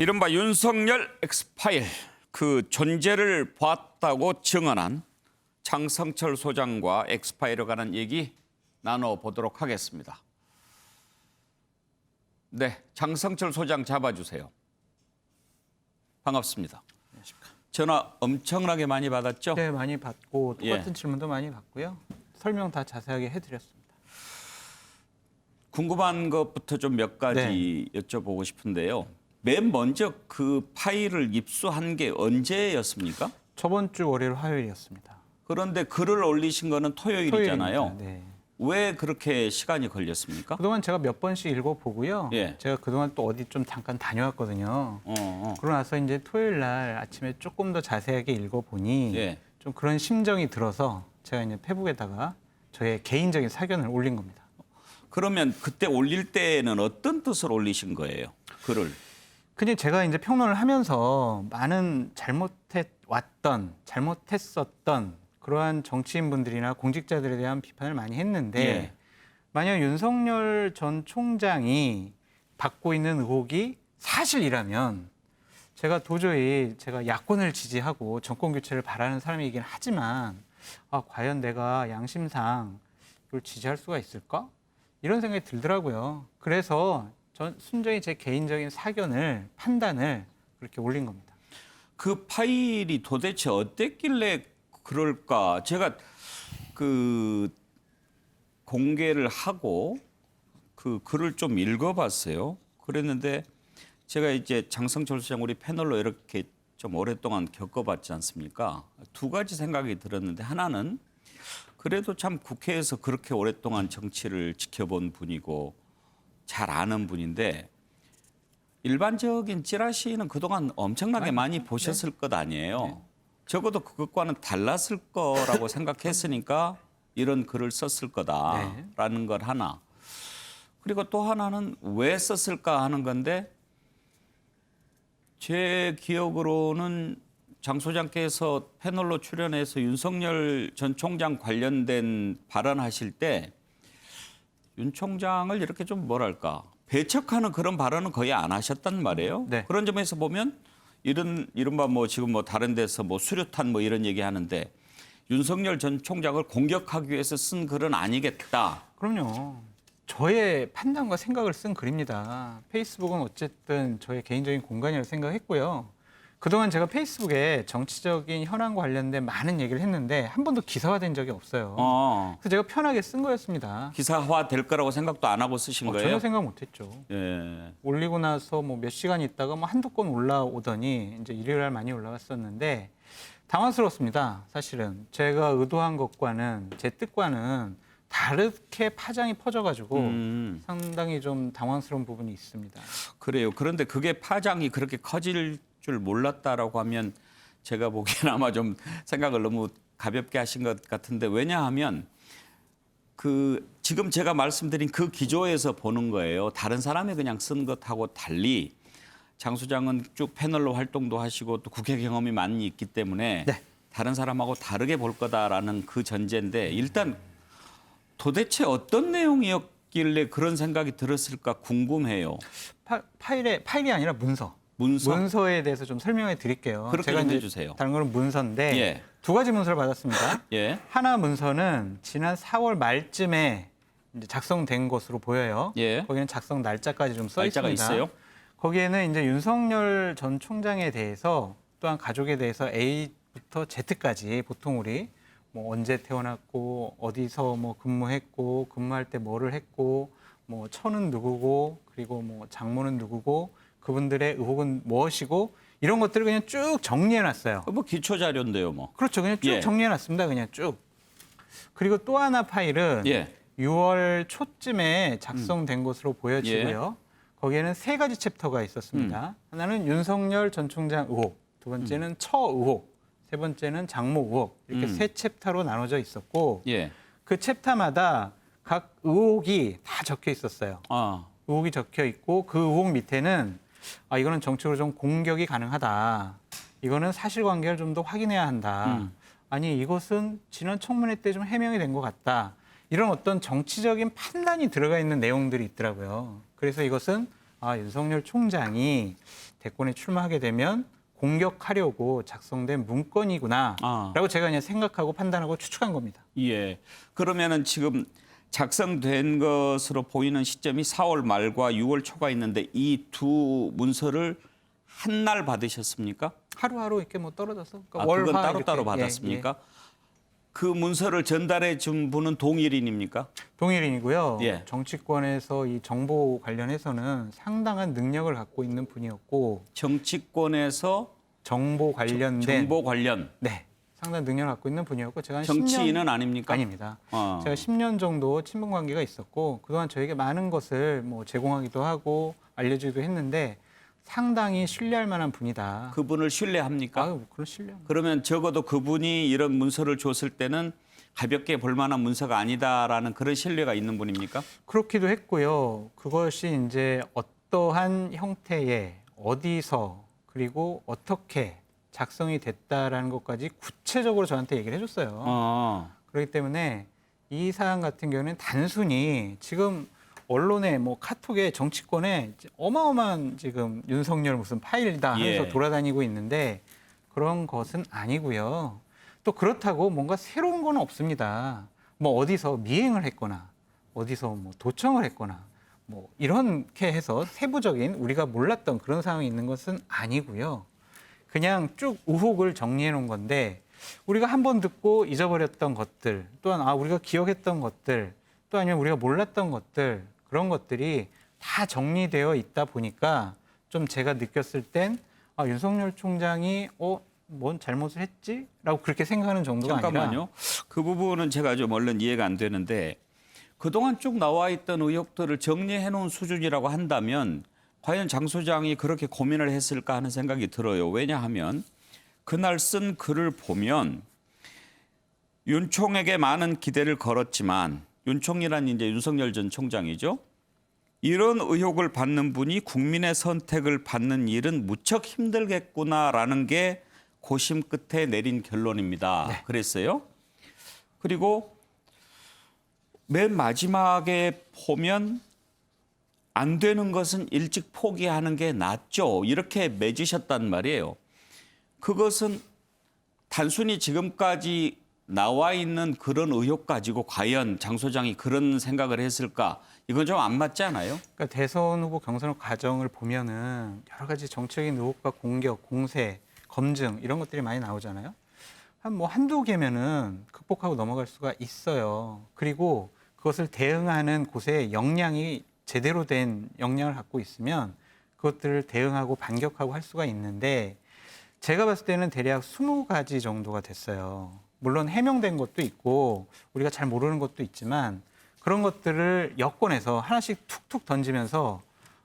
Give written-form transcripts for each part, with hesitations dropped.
이른바 윤석열 엑스파일 그 존재를 봤다고 증언한 장성철 소장과 엑스파일에 관한 얘기 나눠보도록 하겠습니다. 네, 장성철 소장 잡아주세요. 반갑습니다. 안녕하십니까. 전화 엄청나게 많이 받았죠? 네, 많이 받고 똑같은 질문도 많이 받고요. 설명 다 자세하게 해드렸습니다. 궁금한 것부터 좀 몇 가지 여쭤보고 싶은데요. 맨 먼저 그 파일을 입수한 게 언제였습니까? 저번 주 월요일 화요일이었습니다. 그런데 글을 올리신 거는 토요일이잖아요. 토요일입니다. 네. 왜 그렇게 시간이 걸렸습니까? 그동안 제가 몇 번씩 읽어보고요. 예. 제가 그동안 또 어디 좀 잠깐 다녀왔거든요. 그러고 나서 이제 토요일 날 아침에 조금 더 자세하게 읽어보니 예. 좀 그런 심정이 들어서 제가 이제 페북에다가 저의 개인적인 사견을 올린 겁니다. 그러면 그때 올릴 때는 어떤 뜻을 올리신 거예요? 글을. 그냥 제가 이제 평론을 하면서 많은 잘못했었던 그러한 정치인분들이나 공직자들에 대한 비판을 많이 했는데 예. 만약 윤석열 전 총장이 받고 있는 의혹이 사실이라면 제가 도저히 제가 야권을 지지하고 정권 교체를 바라는 사람이긴 하지만 과연 내가 양심상 이걸 지지할 수가 있을까? 이런 생각이 들더라고요. 그래서 전 순전히 제 개인적인 사견을 판단을 그렇게 올린 겁니다. 그 파일이 도대체 어땠길래 그럴까? 제가 그 공개를 하고 그 글을 좀 읽어봤어요. 그랬는데 제가 이제 장성철 소장 우리 패널로 이렇게 좀 오랫동안 겪어봤지 않습니까? 두 가지 생각이 들었는데 하나는 그래도 참 국회에서 그렇게 오랫동안 정치를 지켜본 분이고 잘 아는 분인데 일반적인 찌라시는 그동안 엄청나게 많이 보셨을 것 아니에요. 적어도 그것과는 달랐을 거라고 생각했으니까 이런 글을 썼을 거다라는 걸 하나. 그리고 또 하나는 왜 썼을까 하는 건데 제 기억으로는 장 소장께서 패널로 출연해서 윤석열 전 총장 관련된 발언하실 때 윤 총장을 이렇게 좀 뭐랄까 배척하는 그런 발언은 거의 안 하셨단 말이에요. 네. 그런 점에서 보면 이른바 뭐 지금 뭐 다른 데서 뭐 수류탄 뭐 이런 얘기 하는데 윤석열 전 총장을 공격하기 위해서 쓴 글은 아니겠다. 그럼요. 저의 판단과 생각을 쓴 글입니다. 페이스북은 어쨌든 저의 개인적인 공간이라고 생각했고요. 그동안 제가 페이스북에 정치적인 현안과 관련된 많은 얘기를 했는데 한 번도 기사화된 적이 없어요. 그래서 제가 편하게 쓴 거였습니다. 기사화 될 거라고 생각도 안 하고 쓰신 거예요? 전혀 생각 못했죠. 예. 올리고 나서 뭐 몇 시간 있다가 뭐 한두 건 올라오더니 이제 일요일 날 많이 올라왔었는데 당황스럽습니다. 사실은 제가 의도한 것과는 제 뜻과는 다르게 파장이 퍼져가지고 상당히 좀 당황스러운 부분이 있습니다. 그래요. 그런데 그게 파장이 그렇게 커질 줄 몰랐다라고 하면 제가 보기엔 아마 좀 생각을 너무 가볍게 하신 것 같은데 왜냐하면 그 지금 제가 말씀드린 그 기조에서 보는 거예요. 다른 사람이 그냥 쓴 것하고 달리 장 소장은 쭉 패널로 활동도 하시고 또 국회 경험이 많이 있기 때문에 다른 사람하고 다르게 볼 거다라는 그 전제인데 일단 도대체 어떤 내용이었길래 그런 생각이 들었을까 궁금해요. 파일이 아니라 문서에 대해서 좀 설명해 드릴게요. 그렇게 제가 좀 이제 해주세요. 다른 거는 문서인데 예. 두 가지 문서를 받았습니다. 예. 하나 문서는 지난 4월 말쯤에 이제 작성된 것으로 보여요. 예. 거기는 작성 날짜까지 좀 써 날짜가 있습니다. 있어요? 거기에는 이제 윤석열 전 총장에 대해서 또한 가족에 대해서 A부터 Z까지 보통 우리 뭐 언제 태어났고 어디서 뭐 근무했고 근무할 때 뭐를 했고 뭐 처는 누구고 그리고 뭐 장모는 누구고 그분들의 의혹은 무엇이고 이런 것들을 그냥 쭉 정리해놨어요. 뭐 기초 자료인데요, 뭐. 그렇죠. 그냥 쭉 예. 정리해놨습니다. 그냥 쭉. 그리고 또 하나 파일은 예. 6월 초쯤에 작성된 것으로 보여지고요. 거기에는 세 가지 챕터가 있었습니다. 하나는 윤석열 전 총장 의혹, 두 번째는 처 의혹, 세 번째는 장모 의혹 이렇게 세 챕터로 나눠져 있었고 예. 그 챕터마다 각 의혹이 다 적혀 있었어요. 의혹이 적혀 있고 그 의혹 밑에는 이거는 정치적으로 좀 공격이 가능하다. 이거는 사실관계를 좀 더 확인해야 한다. 아니 이것은 지난 청문회 때 좀 해명이 된 것 같다. 이런 어떤 정치적인 판단이 들어가 있는 내용들이 있더라고요. 그래서 이것은 윤석열 총장이 대권에 출마하게 되면 공격하려고 작성된 문건이구나라고 제가 그냥 생각하고 판단하고 추측한 겁니다. 예. 그러면은 지금 작성된 것으로 보이는 시점이 4월 말과 6월 초가 있는데 이 두 문서를 한 날 받으셨습니까? 하루하루 이렇게 뭐 떨어져서 그러니까 그건 월화 따로따로 이렇게, 받았습니까? 그 문서를 전달해 준 분은 동일인입니까? 동일인이고요. 예. 정치권에서 이 정보 관련해서는 상당한 능력을 갖고 있는 분이었고 정치권에서 정보 관련된 정보 관련 네, 상당한 능력을 갖고 있는 분이었고 제가 한 정치인은 10년 아닙니까? 아닙니다. 어. 제가 10년 정도 친분 관계가 있었고 그동안 저에게 많은 것을 뭐 제공하기도 하고 알려주기도 했는데 상당히 신뢰할 만한 분이다. 그분을 신뢰합니까? 아유, 그런 신뢰. 그러면 적어도 그분이 이런 문서를 줬을 때는 가볍게 볼 만한 문서가 아니다라는 그런 신뢰가 있는 분입니까? 그렇기도 했고요. 그것이 이제 어떠한 형태의 어디서 그리고 어떻게 작성이 됐다라는 것까지 구체적으로 저한테 얘기를 해줬어요. 그렇기 때문에 이 사안 같은 경우는 단순히 지금 언론에 뭐 카톡에 정치권에 어마어마한 지금 윤석열 무슨 파일이다 하면서 예. 돌아다니고 있는데 그런 것은 아니고요. 또 그렇다고 뭔가 새로운 건 없습니다. 뭐 어디서 미행을 했거나 어디서 뭐 도청을 했거나 뭐 이렇게 해서 세부적인 우리가 몰랐던 그런 상황이 있는 것은 아니고요. 그냥 쭉 의혹을 정리해 놓은 건데 우리가 한 번 듣고 잊어버렸던 것들 또한 우리가 기억했던 것들 또 아니면 우리가 몰랐던 것들 그런 것들이 다 정리되어 있다 보니까 좀 제가 느꼈을 땐 윤석열 총장이 뭔 잘못을 했지? 라고 그렇게 생각하는 정도가 잠깐만요. 아니라 그 부분은 제가 좀 얼른 이해가 안 되는데 그동안 쭉 나와 있던 의혹들을 정리해 놓은 수준이라고 한다면 과연 장 소장이 그렇게 고민을 했을까 하는 생각이 들어요. 왜냐하면 그날 쓴 글을 보면 윤총에게 많은 기대를 걸었지만 윤총이란 이제 윤석열 전 총장이죠. 이런 의혹을 받는 분이 국민의 선택을 받는 일은 무척 힘들겠구나라는 게 고심 끝에 내린 결론입니다. 네. 그랬어요. 그리고 맨 마지막에 보면 안 되는 것은 일찍 포기하는 게 낫죠. 이렇게 맺으셨단 말이에요. 그것은 단순히 지금까지 나와 있는 그런 의혹 가지고 과연 장 소장이 그런 생각을 했을까? 이건 좀 안 맞지 않아요? 그러니까 대선 후보 경선 과정을 보면은 여러 가지 정책인 의혹과 공격, 공세, 검증 이런 것들이 많이 나오잖아요. 한두 개면은 극복하고 넘어갈 수가 있어요. 그리고 그것을 대응하는 곳에 역량이 제대로 된 역량을 갖고 있으면 그것들을 대응하고 반격하고 할 수가 있는데 제가 봤을 때는 대략 20가지 정도가 됐어요. 물론 해명된 것도 있고 우리가 잘 모르는 것도 있지만 그런 것들을 여권에서 하나씩 툭툭 던지면서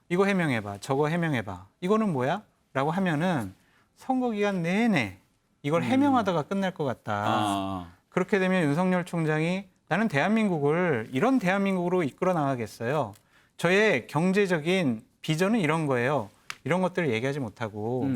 이거 해명해봐, 저거 해명해봐. 이거는 뭐야? 라고 하면은 선거 기간 내내 이걸 해명하다가 끝날 것 같다. 그렇게 되면 윤석열 총장이 나는 대한민국을 이런 대한민국으로 이끌어 나가겠어요. 저의 경제적인 비전은 이런 거예요. 이런 것들을 얘기하지 못하고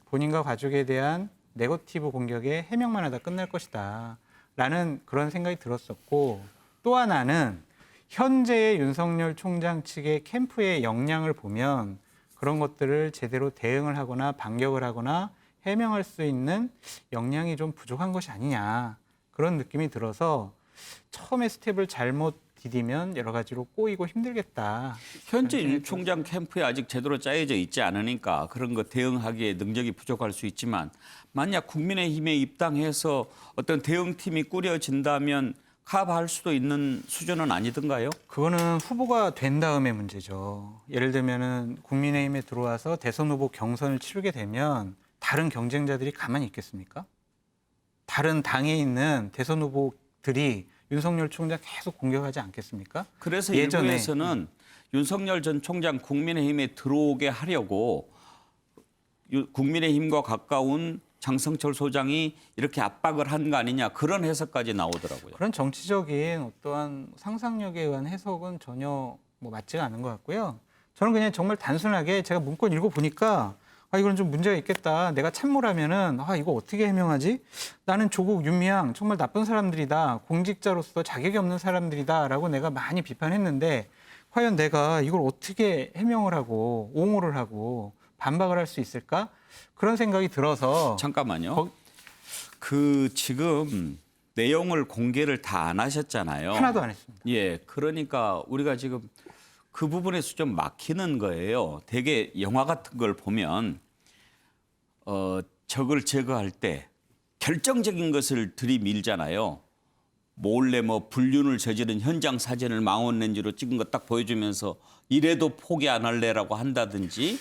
본인과 가족에 대한 네거티브 공격에 해명만 하다 끝날 것이다. 라는 그런 생각이 들었었고 또 하나는 현재의 윤석열 총장 측의 캠프의 역량을 보면 그런 것들을 제대로 대응을 하거나 반격을 하거나 해명할 수 있는 역량이 좀 부족한 것이 아니냐. 그런 느낌이 들어서 처음에 스텝을 잘못 디디면 여러 가지로 꼬이고 힘들겠다. 현재 윤 총장 캠프에 아직 제대로 짜여져 있지 않으니까 그런 거 대응하기에 능력이 부족할 수 있지만 만약 국민의힘에 입당해서 어떤 대응팀이 꾸려진다면 커버할 수도 있는 수준은 아니던가요? 그거는 후보가 된 다음의 문제죠. 예를 들면은 국민의힘에 들어와서 대선 후보 경선을 치르게 되면 다른 경쟁자들이 가만히 있겠습니까? 다른 당에 있는 대선 후보들이 윤석열 총장 계속 공격하지 않겠습니까? 그래서 예전에 일부에서는 윤석열 전 총장 국민의힘에 들어오게 하려고 국민의힘과 가까운 장성철 소장이 이렇게 압박을 한 거 아니냐 그런 해석까지 나오더라고요. 그런 정치적인 어떠한 상상력에 의한 해석은 전혀 맞지가 않은 것 같고요. 저는 그냥 정말 단순하게 제가 문건 읽어보니까 이건 좀 문제가 있겠다. 내가 참모라면은 이거 어떻게 해명하지? 나는 조국, 윤미향 정말 나쁜 사람들이다. 공직자로서 자격이 없는 사람들이다라고 내가 많이 비판했는데 과연 내가 이걸 어떻게 해명을 하고 옹호를 하고 반박을 할 수 있을까? 그런 생각이 들어서 잠깐만요. 그 지금 내용을 공개를 다 안 하셨잖아요. 하나도 안 했습니다. 예, 그러니까 우리가 지금 그 부분에서 좀 막히는 거예요. 되게 영화 같은 걸 보면 적을 제거할 때 결정적인 것을 들이밀잖아요. 몰래 뭐 불륜을 저지른 현장 사진을 망원 렌즈로 찍은 거 딱 보여주면서 이래도 포기 안 할래라고 한다든지.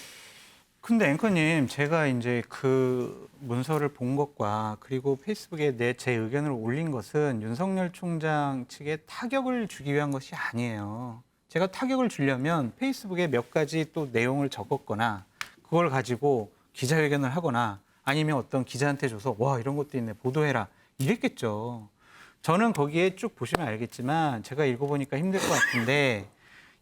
근데 앵커님, 제가 이제 그 문서를 본 것과 그리고 페이스북에 제 의견을 올린 것은 윤석열 총장 측에 타격을 주기 위한 것이 아니에요. 제가 타격을 주려면 페이스북에 몇 가지 또 내용을 적었거나 그걸 가지고 기자회견을 하거나 아니면 어떤 기자한테 줘서 와, 이런 것도 있네, 보도해라, 이랬겠죠. 저는 거기에 쭉 보시면 알겠지만 제가 읽어보니까 힘들 것 같은데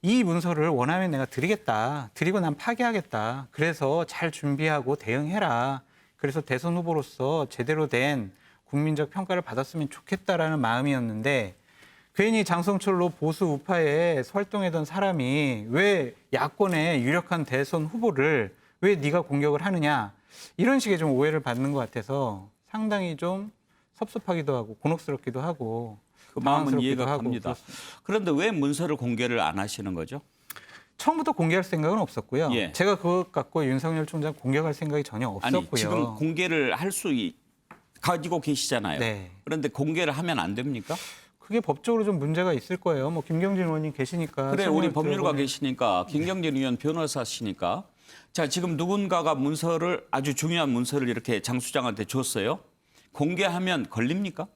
이 문서를 원하면 내가 드리겠다. 드리고 난 파기하겠다. 그래서 잘 준비하고 대응해라. 그래서 대선 후보로서 제대로 된 국민적 평가를 받았으면 좋겠다라는 마음이었는데 괜히 장성철로 보수 우파에 활동하던 사람이 왜 야권의 유력한 대선 후보를 왜 네가 공격을 하느냐, 이런 식의 좀 오해를 받는 것 같아서 상당히 좀 섭섭하기도 하고 곤혹스럽기도 하고 그 마음은 당황스럽기도 이해가 하고 갑니다. 그렇습니다. 그런데 왜 문서를 공개를 안 하시는 거죠? 처음부터 공개할 생각은 없었고요. 예. 제가 그것 갖고 윤석열 총장 공격할 생각이 전혀 없었고요. 아니, 지금 공개를 할 수 가지고 계시잖아요. 네. 그런데 공개를 하면 안 됩니까? 그게 법적으로 좀 문제가 있을 거예요. 뭐 김경진 의원님 계시니까. 그래, 설명을 우리 법률가 들어보면- 계시니까 김경진 의원 변호사시니까. 자, 지금 누군가가 문서를, 아주 중요한 문서를 이렇게 장 수장한테 줬어요. 공개하면 걸립니까?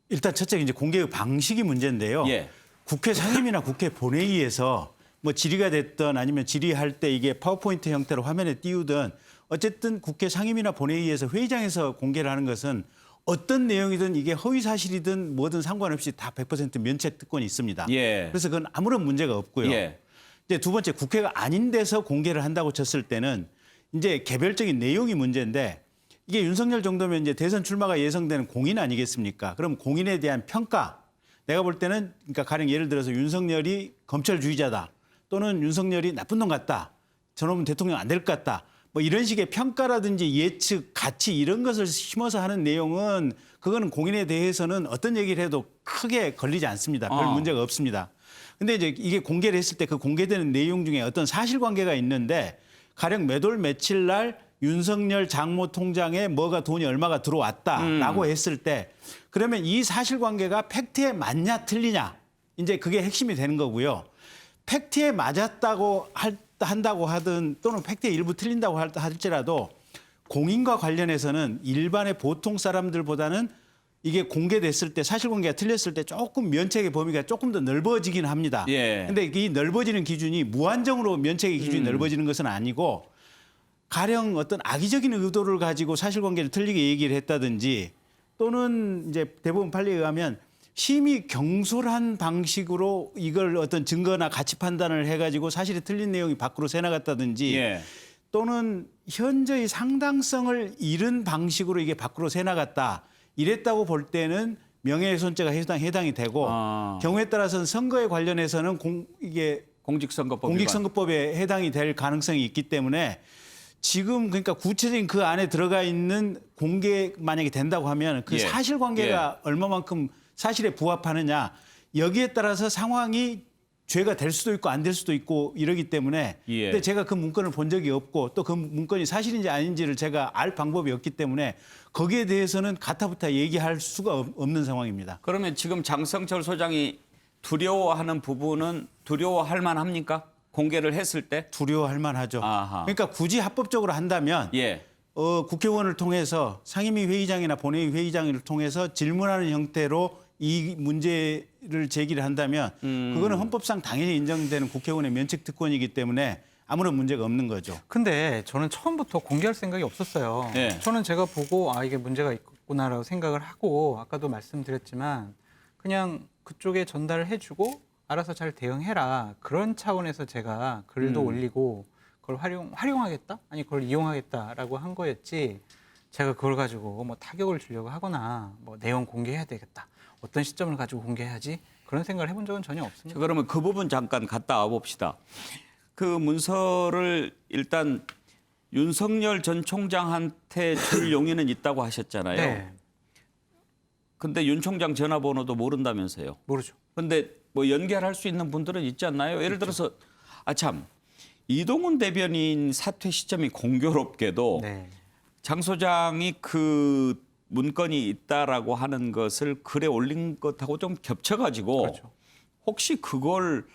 일단 첫째 이제 공개의 방식이 문제인데요. 예. 국회 상임위나 국회 본회의에서 뭐 질의가 됐든 아니면 질의할 때 이게 파워포인트 형태로 화면에 띄우든 어쨌든 국회 상임위나 본회의에서 회의장에서 공개를 하는 것은 어떤 내용이든 이게 허위 사실이든 뭐든 상관없이 다 100% 면책 특권이 있습니다. 예. 그래서 그건 아무런 문제가 없고요. 예. 이제 두 번째, 국회가 아닌 데서 공개를 한다고 쳤을 때는 이제 개별적인 내용이 문제인데 이게 윤석열 정도면 이제 대선 출마가 예상되는 공인 아니겠습니까? 그럼 공인에 대한 평가, 내가 볼 때는 그러니까 가령 예를 들어서 윤석열이 검찰주의자다, 또는 윤석열이 나쁜 놈 같다, 저놈은 대통령 안 될 것 같다, 뭐 이런 식의 평가라든지 예측, 가치 이런 것을 심어서 하는 내용은 그거는 공인에 대해서는 어떤 얘기를 해도 크게 걸리지 않습니다. 별 문제가 없습니다. 근데 이제 이게 공개를 했을 때 그 공개되는 내용 중에 어떤 사실관계가 있는데 가령 몇월 며칠 날 윤석열 장모통장에 뭐가 돈이 얼마가 들어왔다라고 했을 때 그러면 이 사실관계가 팩트에 맞냐 틀리냐, 이제 그게 핵심이 되는 거고요. 팩트에 맞았다고 한다고 하든 또는 팩트에 일부 틀린다고 할지라도 공인과 관련해서는 일반의 보통 사람들보다는 이게 공개됐을 때 사실관계가 틀렸을 때 조금 면책의 범위가 조금 더 넓어지긴 합니다. 예. 근데 이 넓어지는 기준이 무한정으로 면책의 기준이 넓어지는 것은 아니고 가령 어떤 악의적인 의도를 가지고 사실관계를 틀리게 얘기를 했다든지 또는 이제 대법원 판례에 의하면 심히 경솔한 방식으로 이걸 어떤 증거나 가치 판단을 해가지고 사실이 틀린 내용이 밖으로 새나갔다든지 예. 또는 현저히 상당성을 잃은 방식으로 이게 밖으로 새나갔다, 이랬다고 볼 때는 명예훼손죄가 해당이 되고 경우에 따라서는 선거에 관련해서는 이게 공직선거법에 해당이 될 가능성이 있기 때문에 지금 그러니까 구체적인 그 안에 들어가 있는 공개 만약에 된다고 하면 그 예. 사실관계가 얼마만큼 사실에 부합하느냐, 여기에 따라서 상황이 죄가 될 수도 있고 안 될 수도 있고 이러기 때문에 예. 근데 제가 그 문건을 본 적이 없고 또 그 문건이 사실인지 아닌지를 제가 알 방법이 없기 때문에 거기에 대해서는 가타부타 얘기할 수가 없는 상황입니다. 그러면 지금 장성철 소장이 두려워하는 부분은 두려워할 만합니까? 공개를 했을 때? 두려워할 만하죠. 아하. 그러니까 굳이 합법적으로 한다면 예. 국회의원을 통해서 상임위 회의장이나 본회의 회의장을 통해서 질문하는 형태로 이 문제를 제기를 한다면 그거는 헌법상 당연히 인정되는 국회의원의 면책 특권이기 때문에 아무런 문제가 없는 거죠. 근데 저는 처음부터 공개할 생각이 없었어요. 네. 저는 제가 보고 이게 문제가 있구나라고 생각을 하고 아까도 말씀드렸지만 그냥 그쪽에 전달을 해주고 알아서 잘 대응해라, 그런 차원에서 제가 글도 올리고 그걸 활용하겠다? 아니 그걸 이용하겠다라고 한 거였지, 제가 그걸 가지고 뭐 타격을 주려고 하거나 뭐 내용 공개해야 되겠다, 어떤 시점을 가지고 공개해야지, 그런 생각을 해본 적은 전혀 자, 없습니다. 그러면 그 부분 잠깐 갔다 와 봅시다. 그 문서를 일단 윤석열 전 총장한테 줄 용의는 있다고 하셨잖아요. 네, 근데 윤 총장 전화번호도 모른다면서요. 모르죠. 근데 뭐 연결할 수 있는 분들은 있지 않나요? 예를 들어서 참 이동훈 대변인 사퇴 시점이 공교롭게도 네. 장 소장이 그 문건이 있다라고 하는 것을 글에 올린 것하고 좀 겹쳐가지고 그렇죠. 혹시 그걸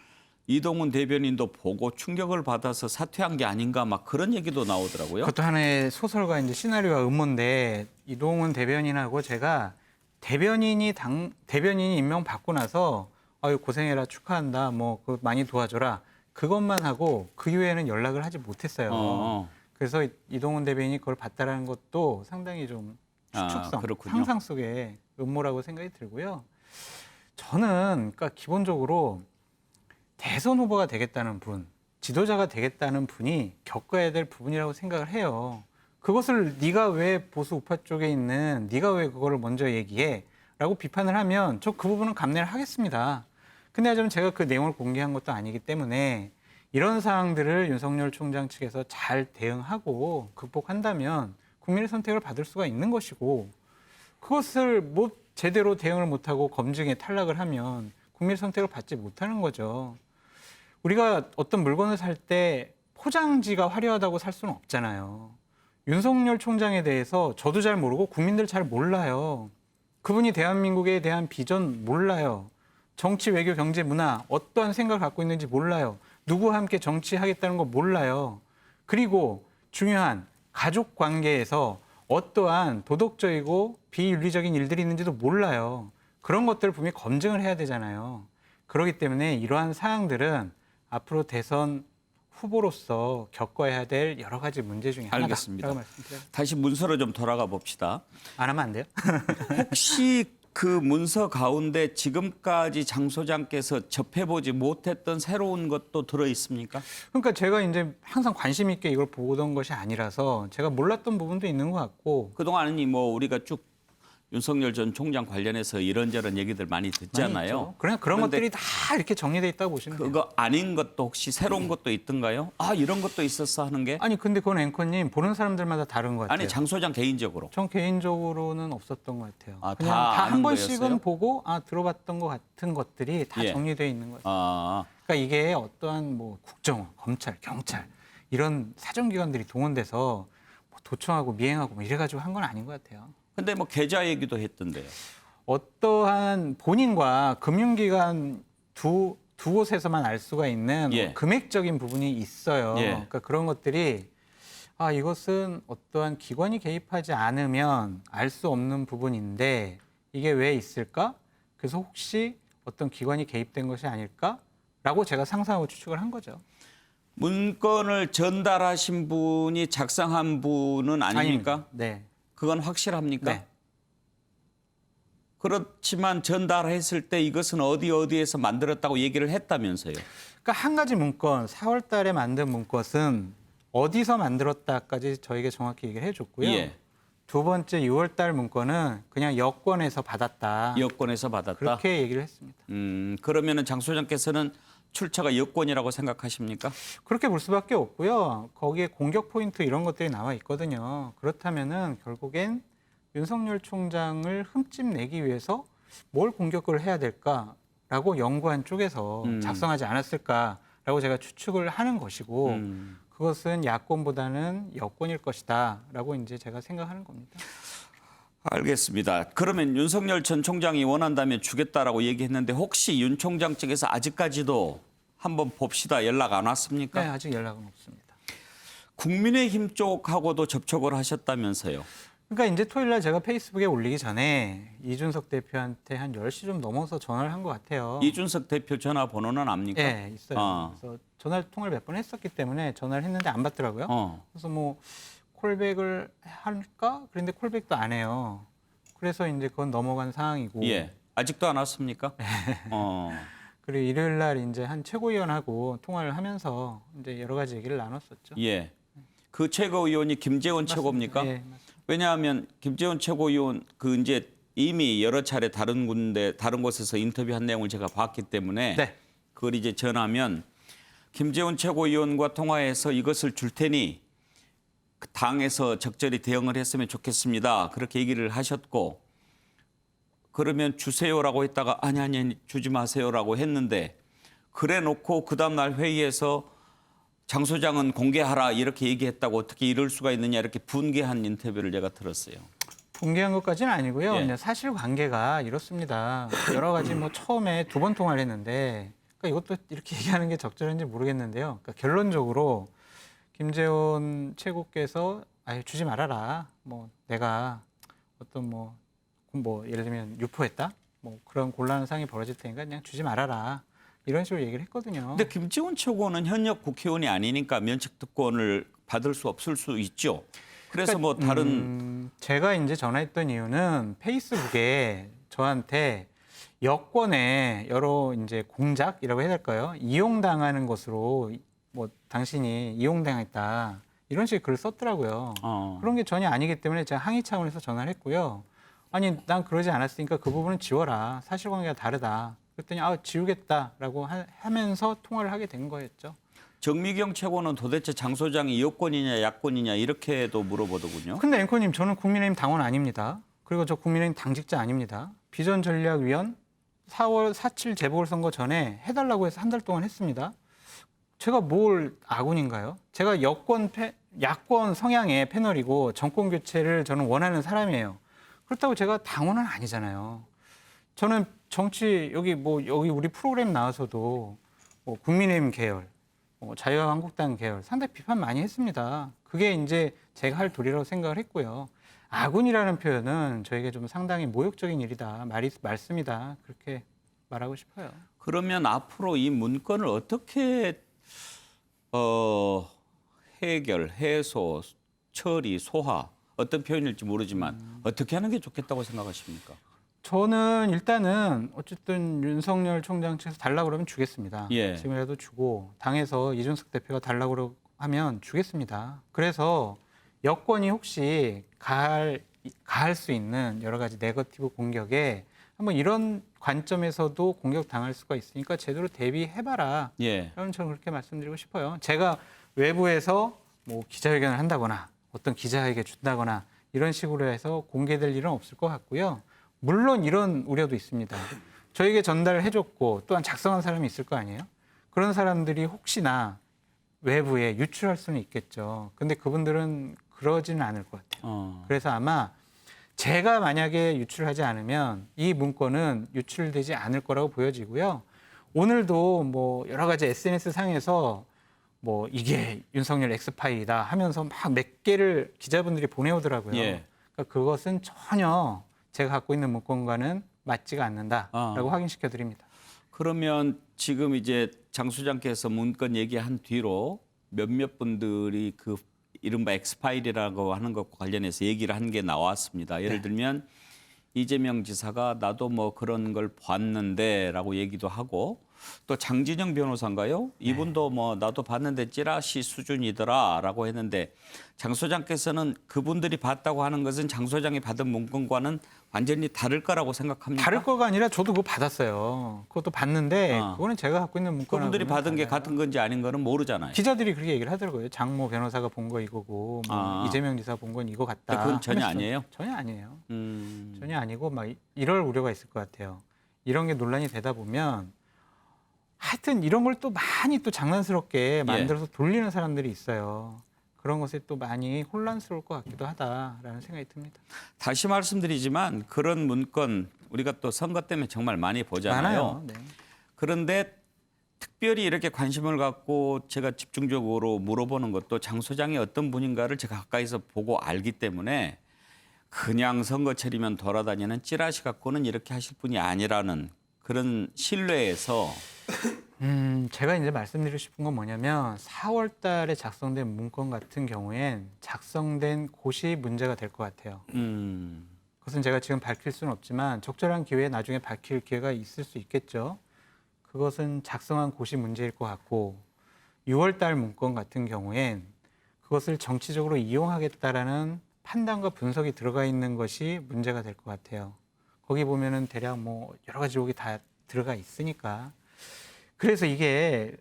이동훈 대변인도 보고 충격을 받아서 사퇴한 게 아닌가 막 그런 얘기도 나오더라고요. 그것도 하나의 소설과 이제 시나리오와 음모인데 이동훈 대변인하고 제가 대변인이 임명 받고 나서 아유 고생해라 축하한다 뭐 그 많이 도와줘라 그것만 하고 그 이후에는 연락을 하지 못했어요. 어. 그래서 이동훈 대변인이 그걸 봤다라는 것도 상당히 좀 추측성, 그렇군요. 상상 속의 음모라고 생각이 들고요. 저는 그러니까 기본적으로 대선 후보가 되겠다는 분, 지도자가 되겠다는 분이 겪어야 될 부분이라고 생각을 해요. 그것을 네가 왜 보수 우파 쪽에 있는 네가 왜 그거를 먼저 얘기해? 라고 비판을 하면 저 그 부분은 감내를 하겠습니다. 근데 하지만 제가 그 내용을 공개한 것도 아니기 때문에 이런 사항들을 윤석열 총장 측에서 잘 대응하고 극복한다면 국민의 선택을 받을 수가 있는 것이고 그것을 뭐 제대로 대응을 못하고 검증에 탈락을 하면 국민의 선택을 받지 못하는 거죠. 우리가 어떤 물건을 살 때 포장지가 화려하다고 살 수는 없잖아요. 윤석열 총장에 대해서 저도 잘 모르고 국민들 잘 몰라요. 그분이 대한민국에 대한 비전 몰라요. 정치, 외교, 경제, 문화 어떠한 생각을 갖고 있는지 몰라요. 누구와 함께 정치하겠다는 거 몰라요. 그리고 중요한 가족 관계에서 어떠한 도덕적이고 비윤리적인 일들이 있는지도 몰라요. 그런 것들을 분명히 검증을 해야 되잖아요. 그렇기 때문에 이러한 사항들은 앞으로 대선 후보로서 겪어야 될 여러 가지 문제 중에 하나다라고 알겠습니다. 말씀드려요. 다시 문서로 좀 돌아가 봅시다. 안 하면 안 돼요? 혹시 그 문서 가운데 지금까지 장 소장께서 접해보지 못했던 새로운 것도 들어 있습니까? 그러니까 제가 이제 항상 관심 있게 이걸 보던 것이 아니라서 제가 몰랐던 부분도 있는 것 같고 그동안은 뭐 우리가 쭉 윤석열 전 총장 관련해서 이런저런 얘기들 많이 듣잖아요. 그냥 그런 그런데 것들이 다 이렇게 정리돼 있다고 보시면 돼요. 그거 아닌 것도 혹시 새로운 것도 있던가요? 아 이런 것도 있었어 하는 게? 아니 근데 그건 앵커님 보는 사람들마다 다른 것 같아요. 아니 장 소장 개인적으로. 전 개인적으로는 없었던 것 같아요. 아, 그냥 다 다 아는 한 번씩은 거였어요? 보고 들어봤던 것 같은 것들이 다 예. 정리되어 있는 거예요. 아 그러니까 이게 어떠한 뭐 국정원, 검찰, 경찰 이런 사정기관들이 동원돼서 뭐 도청하고 미행하고 뭐 이래가지고 한 건 아닌 것 같아요. 근데 뭐 계좌 얘기도 했던데요. 어떠한 본인과 금융기관 두 곳에서만 알 수가 있는 예. 뭐 금액적인 부분이 있어요. 예. 그러니까 그런 것들이 이것은 어떠한 기관이 개입하지 않으면 알 수 없는 부분인데 이게 왜 있을까? 그래서 혹시 어떤 기관이 개입된 것이 아닐까라고 제가 상상하고 추측을 한 거죠. 문건을 전달하신 분이 작성한 분은 아닙니까? 아닙니다. 네. 그건 확실합니까? 네. 그렇지만 전달했을 때 이것은 어디에서 만들었다고 얘기를 했다면서요. 그러니까 한 가지 문건, 4월 달에 만든 문건은 어디서 만들었다까지 저에게 정확히 얘기를 해줬고요. 예. 두 번째 6월 달 문건은 그냥 여권에서 받았다. 여권에서 받았다. 그렇게 얘기를 했습니다. 그러면은 장 소장께서는 출처가 여권이라고 생각하십니까? 그렇게 볼 수밖에 없고요. 거기에 공격 포인트 이런 것들이 나와 있거든요. 그렇다면은 결국엔 윤석열 총장을 흠집 내기 위해서 뭘 공격을 해야 될까라고 연구한 쪽에서 작성하지 않았을까라고 제가 추측을 하는 것이고 그것은 야권보다는 여권일 것이다라고 이제 제가 생각하는 겁니다. 알겠습니다. 그러면 윤석열 전 총장이 원한다면 주겠다라고 얘기했는데 혹시 윤 총장 측에서 아직까지도 한번 봅시다 연락 안 왔습니까? 네, 아직 연락은 없습니다. 국민의힘 쪽하고도 접촉을 하셨다면서요. 그러니까 이제 토요일 날 제가 페이스북에 올리기 전에 이준석 대표한테 한 10시 좀 넘어서 전화를 한 것 같아요. 이준석 대표 전화번호는 압니까? 네, 있어요. 그래서 전화 통화를 몇 번 했었기 때문에 전화를 했는데 안 받더라고요. 그래서 뭐 콜백을 할까? 그런데 콜백도 안 해요. 그래서 이제 그건 넘어간 상황이고. 예. 아직도 안 왔습니까? 그리고 일요일 날 이제 한 최고위원하고 통화를 하면서 이제 여러 가지 얘기를 나눴었죠. 예. 그 최고위원이 김재원 맞습니다. 최고입니까? 예, 맞습니다. 왜냐하면 김재원 최고위원 그 이제 이미 여러 차례 다른 곳에서 인터뷰한 내용을 제가 봤기 때문에 네. 그걸 이제 전하면 김재원 최고위원과 통화해서 이것을 줄 테니 그 당에서 적절히 대응을 했으면 좋겠습니다. 그렇게 얘기를 하셨고 그러면 주세요라고 했다가 아니 주지 마세요라고 했는데 그래 놓고 그 다음 날 회의에서 장 소장은 공개하라 이렇게 얘기했다고 어떻게 이럴 수가 있느냐 이렇게 분개한 인터뷰를 제가 들었어요. 공개한 것까지는 아니고요. 예. 그냥 사실관계가 이렇습니다. 여러 가지 뭐 처음에 2번 통화를 했는데 그러니까 이것도 이렇게 얘기하는 게 적절한지 모르겠는데요. 그러니까 결론적으로 김재원 최고께서 아예 주지 말아라. 뭐 내가 어떤 뭐 예를 들면 유포했다. 뭐 그런 곤란한 상황이 벌어질 테니까 그냥 주지 말아라. 이런 식으로 얘기를 했거든요. 근데 김재원 최고는 현역 국회의원이 아니니까 면책특권을 받을 수 없을 수 있죠. 그래서 뭐 다른 제가 이제 전화했던 이유는 페이스북에 저한테 여권의 여러 이제 공작이라고 해야 될까요? 이용당하는 것으로 뭐 당신이 이용당했다 이런 식의 글을 썼더라고요. 그런 게 전혀 아니기 때문에 제가 항의 차원에서 전화를 했고요. 아니 난 그러지 않았으니까 그 부분은 지워라. 사실관계가 다르다. 그랬더니 지우겠다라고 하면서 통화를 하게 된 거였죠. 정미경 최고는 도대체 장 소장이 여권이냐 야권이냐 이렇게도 물어보더군요. 근데 앵커님 저는 국민의힘 당원 아닙니다. 그리고 저 국민의힘 당직자 아닙니다. 비전전략위원 4월 4.7 재보궐선거 전에 해달라고 해서 한 달 동안 했습니다. 제가 뭘 아군인가요? 제가 야권 성향의 패널이고 정권 교체를 저는 원하는 사람이에요. 그렇다고 제가 당원은 아니잖아요. 저는 정치 여기 우리 프로그램 나와서도 뭐 국민의힘 계열, 자유한국당 계열 상당히 비판 많이 했습니다. 그게 이제 제가 할 도리라고 생각을 했고요. 아군이라는 표현은 저에게 좀 상당히 모욕적인 일이다, 말씀이다 그렇게 말하고 싶어요. 그러면 앞으로 이 문건을 어떻게 해결, 해소, 처리, 소화 어떤 표현일지 모르지만 어떻게 하는 게 좋겠다고 생각하십니까? 저는 일단은 어쨌든 윤석열 총장 측에서 달라고 그러면 주겠습니다. 예. 지금이라도 주고 당에서 이준석 대표가 달라고 하면 주겠습니다. 그래서 여권이 혹시 가할 수 있는 여러 가지 네거티브 공격에 한번 이런 관점에서도 공격당할 수가 있으니까 제대로 대비해봐라. 예. 저는 그렇게 말씀드리고 싶어요. 제가 외부에서 뭐 기자회견을 한다거나 어떤 기자에게 준다거나 이런 식으로 해서 공개될 일은 없을 것 같고요. 물론 이런 우려도 있습니다. 저에게 전달을 해줬고 또한 작성한 사람이 있을 거 아니에요? 그런 사람들이 혹시나 외부에 유출할 수는 있겠죠. 근데 그분들은 그러지는 않을 것 같아요. 그래서 아마 제가 만약에 유출하지 않으면 이 문건은 유출되지 않을 거라고 보여지고요. 오늘도 뭐 여러 가지 SNS 상에서 뭐 이게 윤석열 엑스파일이다 하면서 막 몇 개를 기자분들이 보내오더라고요. 예. 그러니까 그것은 전혀 제가 갖고 있는 문건과는 맞지가 않는다라고 확인시켜 드립니다. 그러면 지금 이제 장 소장께서 문건 얘기한 뒤로 몇몇 분들이 그 이른바 엑스파일이라고 하는 것과 관련해서 얘기를 한 게 나왔습니다. 예를 들면 이재명 지사가 나도 뭐 그런 걸 봤는데라고 얘기도 하고 또 장진영 변호사인가요? 이분도 뭐 나도 봤는데 찌라시 수준이더라라고 했는데 장 소장께서는 그분들이 봤다고 하는 것은 장 소장이 받은 문건과는 완전히 다를 거라고 생각합니까? 다를 거가 아니라 저도 그거 받았어요. 그것도 봤는데 그거는 제가 갖고 있는 문건. 그분들이 받은 게 같은 건지 아닌 거는 모르잖아요. 기자들이 그렇게 얘기를 하더라고요. 장모 변호사가 본 거 이거고 뭐 이재명 지사 본 건 이거 같다. 그건 전혀 하면서. 아니에요? 전혀 아니에요. 전혀 아니고 막 이럴 우려가 있을 것 같아요. 이런 게 논란이 되다 보면 하여튼 이런 걸 또 많이 또 장난스럽게 만들어서 돌리는 사람들이 있어요. 그런 것에 또 많이 혼란스러울 것 같기도 하다라는 생각이 듭니다. 다시 말씀드리지만 그런 문건 우리가 또 선거 때문에 정말 많이 보잖아요. 많아요. 네. 그런데 특별히 이렇게 관심을 갖고 제가 집중적으로 물어보는 것도 장 소장이 어떤 분인가를 제가 가까이서 보고 알기 때문에 그냥 선거철이면 돌아다니는 찌라시 갖고는 이렇게 하실 분이 아니라는 그런 신뢰에서 제가 이제 말씀드리고 싶은 건 뭐냐면 4월 달에 작성된 문건 같은 경우엔 작성된 곳이 문제가 될 것 같아요. 그것은 제가 지금 밝힐 수는 없지만 적절한 기회에 나중에 밝힐 기회가 있을 수 있겠죠. 그것은 작성한 곳이 문제일 것 같고 6월 달 문건 같은 경우엔 그것을 정치적으로 이용하겠다라는 판단과 분석이 들어가 있는 것이 문제가 될 것 같아요. 거기 보면은 대략 뭐 여러 가지 의혹이 다 들어가 있으니까. 그래서 이게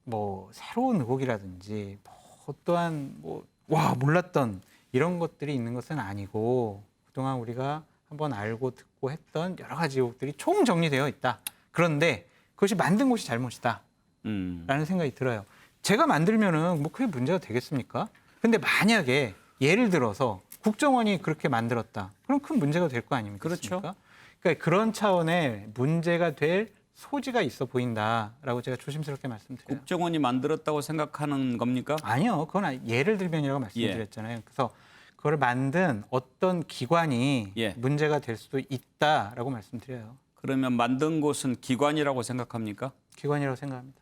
뭐 새로운 의혹이라든지 뭐 어떠한 뭐 와 몰랐던 이런 것들이 있는 것은 아니고 그동안 우리가 한번 알고 듣고 했던 여러 가지 의혹들이 총 정리되어 있다. 그런데 그것이 만든 곳이 잘못이다. 라는 생각이 들어요. 제가 만들면은 뭐 그게 문제가 되겠습니까? 근데 만약에 예를 들어서 국정원이 그렇게 만들었다. 그럼 큰 문제가 될 거 아닙니까? 그렇죠. 그러니까 그런 차원의 문제가 될 소지가 있어 보인다라고 제가 조심스럽게 말씀드려요. 국정원이 만들었다고 생각하는 겁니까? 아니요. 그건 예를 들면이라고 말씀드렸잖아요. 그래서 그걸 만든 어떤 기관이 예. 문제가 될 수도 있다라고 말씀드려요. 그러면 만든 곳은 기관이라고 생각합니까? 기관이라고 생각합니다.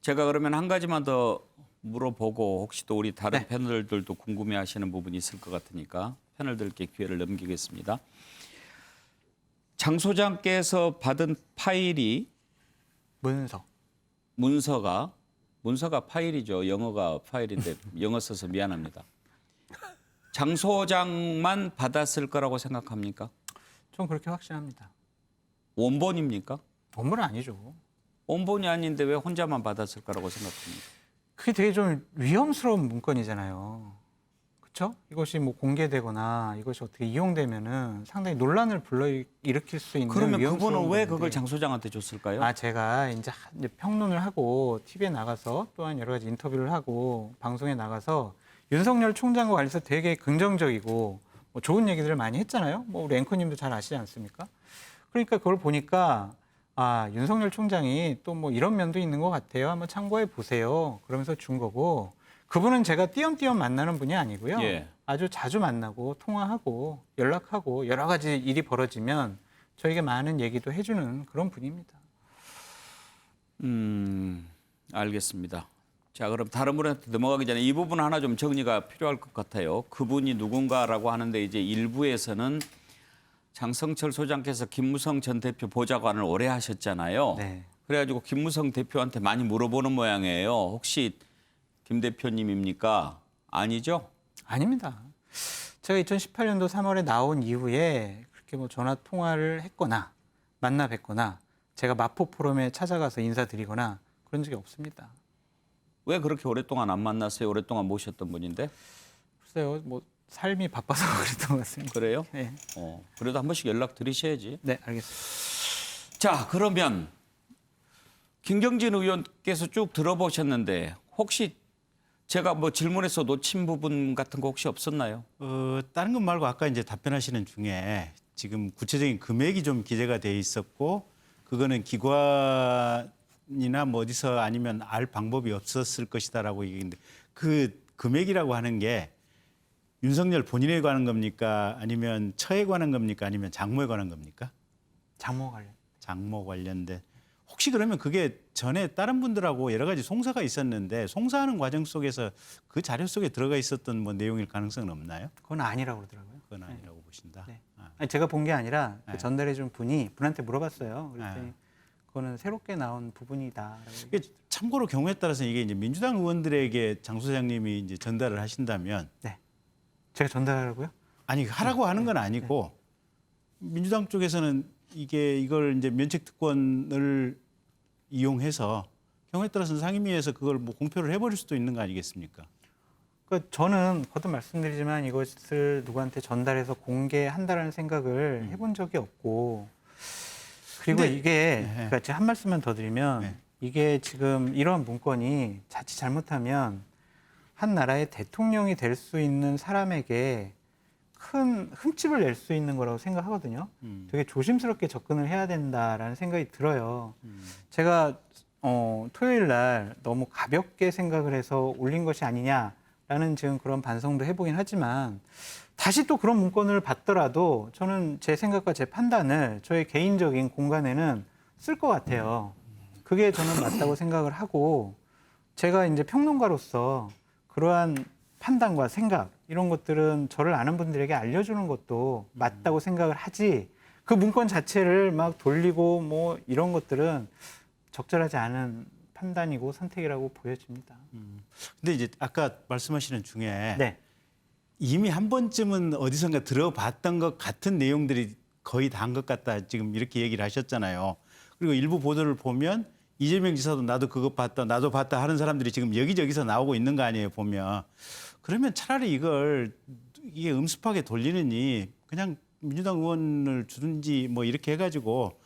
제가 그러면 한 가지만 더 물어보고 혹시 또 우리 다른 네. 패널들도 궁금해하시는 부분이 있을 것 같으니까 패널들께 기회를 넘기겠습니다. 장 소장께서 받은 파일이 문서가 파일이죠. 영어가 파일인데 영어 써서 미안합니다. 장 소장만 받았을 거라고 생각합니까? 전 그렇게 확신합니다. 원본입니까? 건물은 아니죠. 원본이 아닌데 왜 혼자만 받았을 거라고 생각합니까? 그게 되게 좀 위험스러운 문건이잖아요. 그렇죠? 이것이 뭐 공개되거나 이것이 어떻게 이용되면은 상당히 논란을 불러일으킬 수 있는 그러면 위험스러운 그분은 왜 건데. 그걸 장 소장한테 줬을까요? 제가 이제 평론을 하고 TV에 나가서 또한 여러 가지 인터뷰를 하고 방송에 나가서 윤석열 총장과 관련해서 되게 긍정적이고 뭐 좋은 얘기들을 많이 했잖아요. 뭐 우리 앵커님도 잘 아시지 않습니까? 그러니까 그걸 보니까 윤석열 총장이 또 뭐 이런 면도 있는 것 같아요. 한번 참고해 보세요. 그러면서 준 거고 그분은 제가 띄엄띄엄 만나는 분이 아니고요. 예. 아주 자주 만나고 통화하고 연락하고 여러 가지 일이 벌어지면 저에게 많은 얘기도 해주는 그런 분입니다. 알겠습니다. 자, 그럼 다른 분한테 넘어가기 전에 이 부분 하나 좀 정리가 필요할 것 같아요. 그분이 누군가라고 하는데 이제 일부에서는 장성철 소장께서 김무성 전 대표 보좌관을 오래 하셨잖아요. 네. 그래가지고 김무성 대표한테 많이 물어보는 모양이에요. 혹시 김 대표님입니까? 아니죠? 아닙니다. 제가 2018년도 3월에 나온 이후에 그렇게 뭐 전화 통화를 했거나 만나 뵙거나 제가 마포 포럼에 찾아가서 인사드리거나 그런 적이 없습니다. 왜 그렇게 오랫동안 안 만났어요? 오랫동안 모셨던 분인데. 글쎄요, 뭐 삶이 바빠서 그랬던 것 같습니다. 그래요? 네, 그래도 한 번씩 연락 드리셔야지. 네, 알겠습니다. 자, 그러면 김경진 의원께서 쭉 들어보셨는데 혹시 제가 뭐 질문에서 놓친 부분 같은 거 혹시 없었나요? 다른 것 말고 아까 이제 답변하시는 중에 지금 구체적인 금액이 좀 기재가 돼 있었고 그거는 기관이나 뭐 어디서 아니면 알 방법이 없었을 것이다라고 얘기했는데 그 금액이라고 하는 게 윤석열 본인에 관한 겁니까? 아니면 처에 관한 겁니까? 아니면 장모에 관한 겁니까? 장모 관련. 장모 관련된. 혹시 그러면 그게 전에 다른 분들하고 여러 가지 송사가 있었는데 송사하는 과정 속에서 그 자료 속에 들어가 있었던 뭐 내용일 가능성은 없나요? 그건 아니라고 그러더라고요. 그건 아니라고 보신다. 네. 아. 아니, 제가 본 게 아니라 그 네. 전달해 준 분한테 물어봤어요. 그랬더니 네. 그거는 새롭게 나온 부분이다라고. 이게 참고로 경우에 따라서 이게 이제 민주당 의원들에게 장 소장님이 이제 전달을 하신다면 네. 제가 전달하라고요? 아니 하라고 하는 건 아니고 민주당 쪽에서는 이걸 이제 면책 특권을 이용해서 경우에 따라서는 상임위에서 그걸 뭐 공표를 해버릴 수도 있는 거 아니겠습니까? 그러니까 저는 거듭 말씀드리지만 이것을 누구한테 전달해서 공개한다라는 생각을 해본 적이 없고 그리고 근데- 이게 네. 그러니까 제가 한 말씀만 더 드리면 네. 이게 지금 이런 문건이 자칫 잘못하면 한 나라의 대통령이 될 수 있는 사람에게 큰 흠집을 낼 수 있는 거라고 생각하거든요. 되게 조심스럽게 접근을 해야 된다라는 생각이 들어요. 제가 토요일 날 너무 가볍게 생각을 해서 올린 것이 아니냐라는 지금 그런 반성도 해보긴 하지만 다시 또 그런 문건을 받더라도 저는 제 생각과 제 판단을 저의 개인적인 공간에는 쓸 것 같아요. 그게 저는 맞다고 생각을 하고 제가 이제 평론가로서 그러한 판단과 생각 이런 것들은 저를 아는 분들에게 알려주는 것도 맞다고 생각을 하지 그 문건 자체를 막 돌리고 뭐 이런 것들은 적절하지 않은 판단이고 선택이라고 보여집니다. 근데 이제 아까 말씀하시는 중에 네. 이미 한 번쯤은 어디선가 들어봤던 것 같은 내용들이 거의 다 한 것 같다. 지금 이렇게 얘기를 하셨잖아요. 그리고 일부 보도를 보면 이재명 지사도 나도 그거 봤다, 나도 봤다 하는 사람들이 지금 여기저기서 나오고 있는 거 아니에요, 보면. 그러면 차라리 이게 음습하게 돌리느니 그냥 민주당 의원을 주든지 뭐 이렇게 해가지고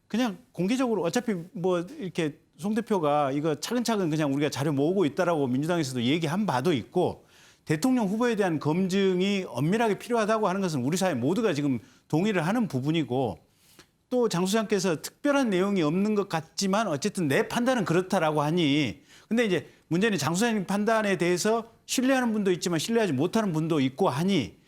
그냥 공개적으로 어차피 뭐 이렇게 송 대표가 이거 차근차근 그냥 우리가 자료 모으고 있다라고 민주당에서도 얘기한 바도 있고 대통령 후보에 대한 검증이 엄밀하게 필요하다고 하는 것은 우리 사회 모두가 지금 동의를 하는 부분이고 또 장 소장께서 특별한 내용이 없는 것 같지만 어쨌든 내 판단은 그렇다라고 하니 근데 이제 문제는 장 소장님 판단에 대해서 신뢰하는 분도 있지만 신뢰하지 못하는 분도 있고 하니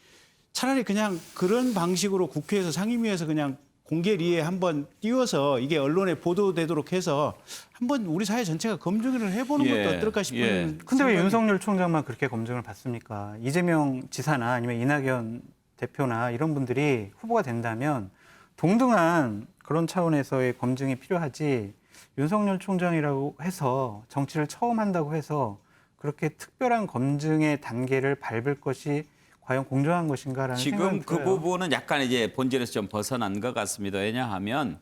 차라리 그냥 그런 방식으로 국회에서 상임위에서 그냥 공개리에 한번 띄워서 이게 언론에 보도되도록 해서 한번 우리 사회 전체가 검증을 해보는 예, 것도 어떨까 싶은. 예. 근데 왜 생각이. 윤석열 총장만 그렇게 검증을 받습니까? 이재명 지사나 아니면 이낙연 대표나 이런 분들이 후보가 된다면 동등한 그런 차원에서의 검증이 필요하지 윤석열 총장이라고 해서 정치를 처음 한다고 해서 그렇게 특별한 검증의 단계를 밟을 것이 과연 공정한 것인가라는 지금 생각이 그 들어요. 부분은 약간 이제 본질에서 좀 벗어난 것 같습니다. 왜냐하면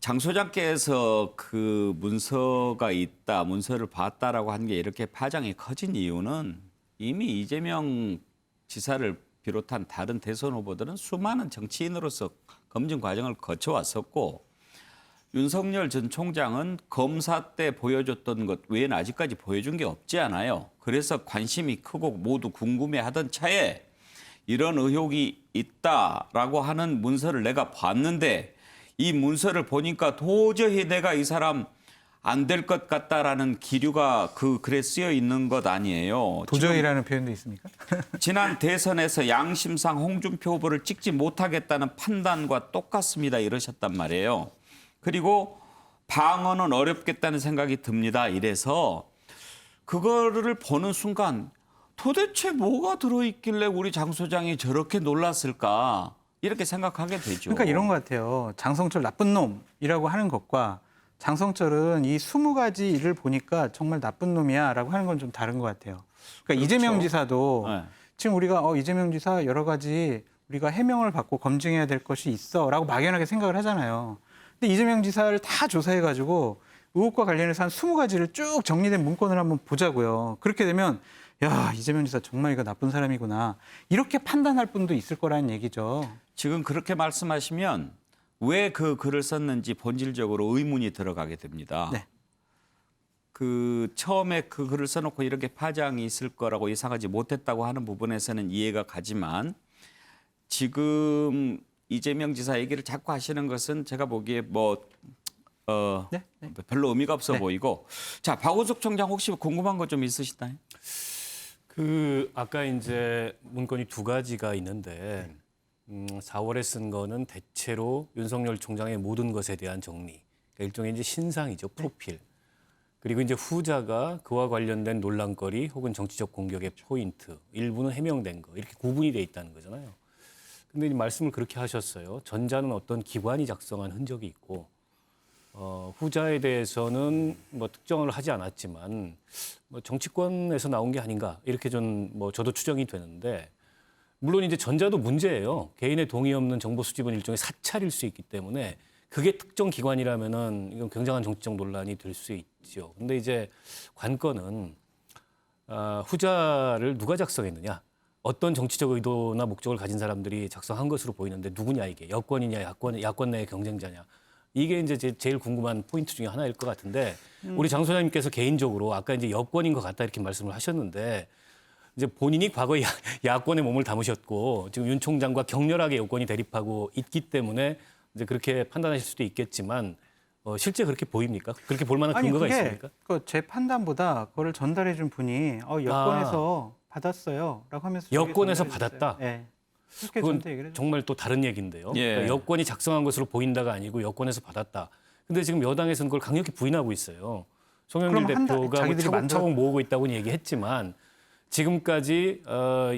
장 소장께서 그 문서가 있다, 문서를 봤다라고 한 게 이렇게 파장이 커진 이유는 이미 이재명 지사를 비롯한 다른 대선 후보들은 수많은 정치인으로서 검증 과정을 거쳐왔었고 윤석열 전 총장은 검사 때 보여줬던 것 외에는 아직까지 보여준 게 없지 않아요. 그래서 관심이 크고 모두 궁금해하던 차에 이런 의혹이 있다라고 하는 문서를 내가 봤는데 이 문서를 보니까 도저히 내가 이 사람 안 될 것 같다라는 기류가 그 글에 쓰여 있는 것 아니에요. 도저히라는 표현도 있습니까? 지난 대선에서 양심상 홍준표 후보를 찍지 못하겠다는 판단과 똑같습니다. 이러셨단 말이에요. 그리고 방어는 어렵겠다는 생각이 듭니다. 이래서 그거를 보는 순간 도대체 뭐가 들어있길래 우리 장 소장이 저렇게 놀랐을까 이렇게 생각하게 되죠. 그러니까 이런 것 같아요. 장성철 나쁜 놈이라고 하는 것과 장성철은 이 20가지 일을 보니까 정말 나쁜 놈이야라고 하는 건 좀 다른 것 같아요. 그러니까 그렇죠. 이재명 지사도 네. 지금 우리가 이재명 지사 여러 가지 우리가 해명을 받고 검증해야 될 것이 있어라고 막연하게 생각을 하잖아요. 근데 이재명 지사를 다 조사해가지고 의혹과 관련해서 한 20가지를 쭉 정리된 문건을 한번 보자고요. 그렇게 되면 야 이재명 지사 정말 이거 나쁜 사람이구나 이렇게 판단할 분도 있을 거라는 얘기죠. 지금 그렇게 말씀하시면 왜 그 글을 썼는지 본질적으로 의문이 들어가게 됩니다. 네. 그 처음에 그 글을 써놓고 이렇게 파장이 있을 거라고 예상하지 못했다고 하는 부분에서는 이해가 가지만 지금 이재명 지사 얘기를 자꾸 하시는 것은 제가 보기에 네? 별로 의미가 없어 네. 보이고 자 박원석 총장 혹시 궁금한 거 좀 있으시나요? 아까 이제 문건이 두 가지가 있는데 4월에 쓴 거는 대체로 윤석열 총장의 모든 것에 대한 정리, 그러니까 일종의 이제 신상이죠, 프로필. 그리고 이제 후자가 그와 관련된 논란거리 혹은 정치적 공격의 포인트, 일부는 해명된 거 이렇게 구분이 돼 있다는 거잖아요. 근데 이 말씀을 그렇게 하셨어요. 전자는 어떤 기관이 작성한 흔적이 있고 후자에 대해서는 뭐 특정을 하지 않았지만 뭐 정치권에서 나온 게 아닌가 이렇게 좀 뭐 저도 추정이 되는데 물론 이제 전자도 문제예요. 개인의 동의 없는 정보 수집은 일종의 사찰일 수 있기 때문에 그게 특정 기관이라면은 이건 굉장한 정치적 논란이 될 수 있죠. 근데 이제 관건은 후자를 누가 작성했느냐, 어떤 정치적 의도나 목적을 가진 사람들이 작성한 것으로 보이는데 누구냐 이게 여권이냐 야권 내의 경쟁자냐 이게 이제 제일 궁금한 포인트 중에 하나일 것 같은데 우리 장 소장님께서 개인적으로 아까 이제 여권인 것 같다 이렇게 말씀을 하셨는데 이제 본인이 과거에 야권에 몸을 담으셨고 지금 윤 총장과 격렬하게 여권이 대립하고 있기 때문에 이제 그렇게 판단하실 수도 있겠지만 실제 그렇게 보입니까? 그렇게 볼 만한 근거가 있습니까? 제 판단보다 그거를 전달해 준 분이 여권에서 받았어요라고 하면서 여권에서 저에게 전달해 받았다? 줬어요. 네. 그렇게 그건 저한테 얘기를 해줬어요. 정말 또 다른 얘기인데요. 예. 그러니까 여권이 작성한 것으로 보인다가 아니고 여권에서 받았다. 근데 지금 여당에서는 그걸 강력히 부인하고 있어요. 송영길 그럼 대표가 뭐 자기들이 차곡차곡 모으고 있다고는 얘기했지만 지금까지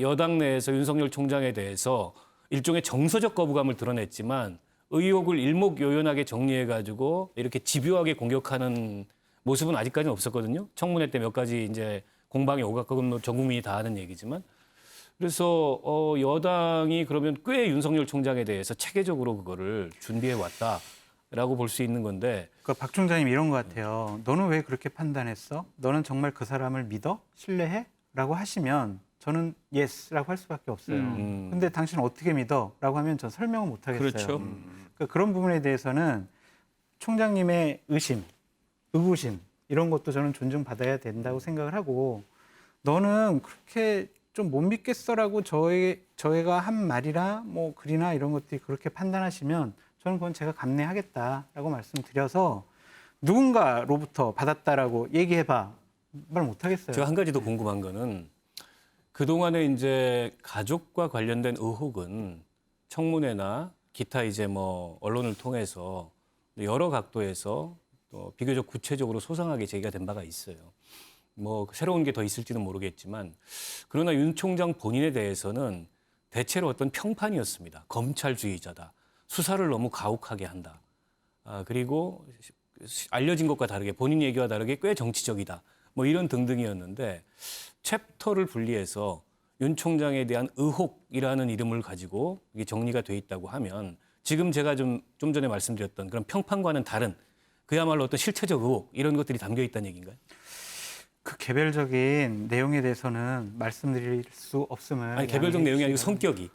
여당 내에서 윤석열 총장에 대해서 일종의 정서적 거부감을 드러냈지만 의혹을 일목요연하게 정리해가지고 이렇게 집요하게 공격하는 모습은 아직까지는 없었거든요. 청문회 때 몇 가지 이제 공방이 오갔건 전 국민이 다 아는 얘기지만 그래서 여당이 그러면 꽤 윤석열 총장에 대해서 체계적으로 그거를 준비해 왔다라고 볼 수 있는 건데 그러니까 박 총장님 이런 것 같아요. 너는 왜 그렇게 판단했어? 너는 정말 그 사람을 믿어? 신뢰해? 라고 하시면 저는 예스라고 할 수밖에 없어요. 근데 당신은 어떻게 믿어? 라고 하면 전 설명을 못 하겠어요. 그렇죠. 그러니까 그런 부분에 대해서는 총장님의 의심, 의구심 이런 것도 저는 존중받아야 된다고 생각을 하고 너는 그렇게 좀 못 믿겠어라고 저희가 한 말이나 뭐 글이나 이런 것들이 그렇게 판단하시면 저는 그건 제가 감내하겠다라고 말씀드려서 누군가로부터 받았다라고 얘기해봐 말 못하겠어요. 제가 한 가지 더 궁금한 거는 그동안에 이제 가족과 관련된 의혹은 청문회나 기타 이제 뭐 언론을 통해서 여러 각도에서 또 비교적 구체적으로 소상하게 제기가 된 바가 있어요. 뭐 새로운 게 더 있을지는 모르겠지만 그러나 윤 총장 본인에 대해서는 대체로 어떤 평판이었습니다. 검찰주의자다. 수사를 너무 가혹하게 한다. 그리고 알려진 것과 다르게 본인 얘기와 다르게 꽤 정치적이다. 뭐 이런 등등이었는데 챕터를 분리해서 윤 총장에 대한 의혹이라는 이름을 가지고 이게 정리가 돼 있다고 하면 지금 제가 좀 전에 말씀드렸던 그런 평판과는 다른 그야말로 어떤 실체적 의혹 이런 것들이 담겨 있다는 얘기인가요? 그 개별적인 내용에 대해서는 말씀드릴 수 없음을 아니 개별적 내용이 아니고 양해해 성격이.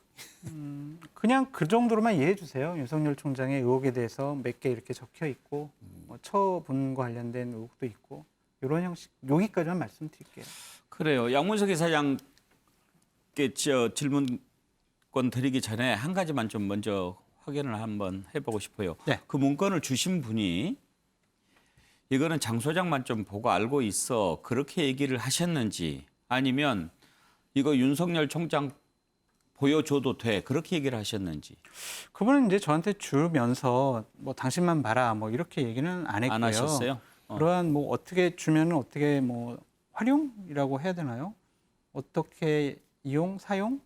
그냥 그 정도로만 이해해 주세요. 윤석열 총장의 의혹에 대해서 몇 개 이렇게 적혀 있고 뭐 처분과 관련된 의혹도 있고 이런 형식 여기까지만 말씀드릴게요. 그래요. 양문석 이사장께 질문권 드리기 전에 한 가지만 좀 먼저 확인을 한번 해보고 싶어요. 네. 그 문건을 주신 분이 이거는 장 소장만 좀 보고 알고 있어 그렇게 얘기를 하셨는지 아니면 이거 윤석열 총장 보여줘도 돼 그렇게 얘기를 하셨는지 그분은 이제 저한테 주면서 뭐 당신만 봐라 뭐 이렇게 얘기는 안 했고요. 안 하셨어요? 그러한 뭐 어떻게 주면은 어떻게 뭐 활용이라고 해야 되나요? 어떻게 이용, 사용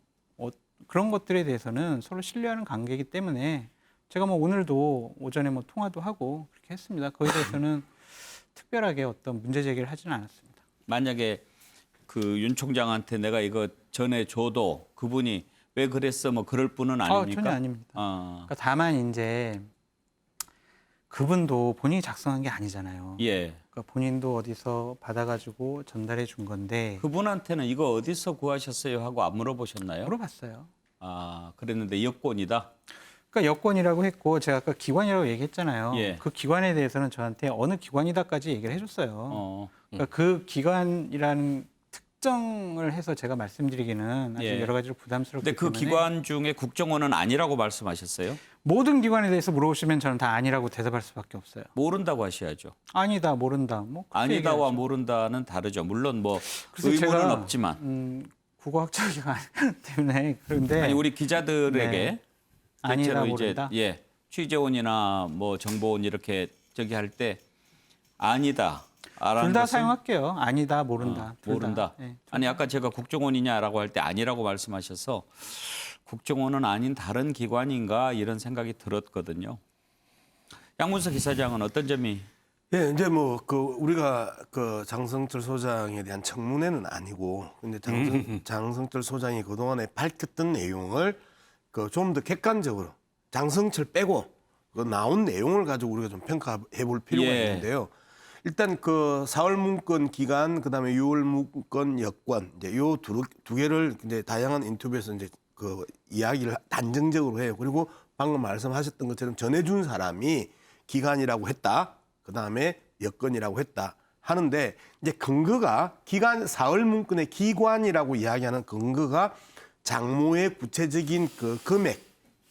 그런 것들에 대해서는 서로 신뢰하는 관계이기 때문에 제가 뭐 오늘도 오전에 뭐 통화도 하고 그렇게 했습니다. 거기에 대해서는 특별하게 어떤 문제 제기를 하지는 않았습니다. 만약에 그 윤 총장한테 내가 이거 전해줘도 그분이 왜 그랬어 뭐 그럴 분은 아닙니까? 전혀 아닙니다. 그러니까 다만 이제 그분도 본인이 작성한 게 아니잖아요. 예. 그러니까 본인도 어디서 받아가지고 전달해 준 건데 그분한테는 이거 어디서 구하셨어요 하고 안 물어보셨나요? 물어봤어요. 그랬는데 여권이다. 그러니까 여권이라고 했고 제가 아까 기관이라고 얘기했잖아요. 예. 그 기관에 대해서는 저한테 어느 기관이다까지 얘기를 해줬어요. 그러니까 그 기관이라는 특정을 해서 제가 말씀드리기는 아주 예. 여러 가지로 부담스럽기 근데 그 때문에 기관 중에 국정원은 아니라고 말씀하셨어요? 모든 기관에 대해서 물어보시면 저는 다 아니라고 대답할 수밖에 없어요. 모른다고 하셔야죠. 아니다, 모른다. 뭐 그렇게 아니다와 얘기하죠. 모른다는 다르죠. 물론 뭐 그래서 의무는 제가, 없지만. 국어학자이기 때문에 그런데 아니 우리 기자들에게 네. 아니다, 대체로 모른다. 이제 취재원이나 뭐 정보원 이렇게 저기 할 때 아니다. 둘 다 사용할게요. 아니다, 모른다. 둘 모른다. 다. 네. 아니 아까 제가 국정원이냐라고 할 때 아니라고 말씀하셔서 국정원은 아닌 다른 기관인가 이런 생각이 들었거든요. 양문석 이사장은 어떤 점이 예, 이제 뭐 그 우리가 그 장성철 소장에 대한 청문회는 아니고 근데 장성철 소장이 그동안에 밝혔던 내용을 그 좀 더 객관적으로 장성철 빼고 그 나온 내용을 가지고 우리가 좀 평가해 볼 필요가 예. 있는데요. 일단 그 4월 문건 기간 그다음에 6월 문건 여권 이제 요 두 개를 이제 다양한 인터뷰에서 이제 그 이야기를 단정적으로 해요. 그리고 방금 말씀하셨던 것처럼 전해준 사람이 기간이라고 했다. 그다음에 여건이라고 했다. 하는데 이제 근거가 기간 4월 문건의 기관이라고 이야기하는 근거가 장모의 구체적인 그 금액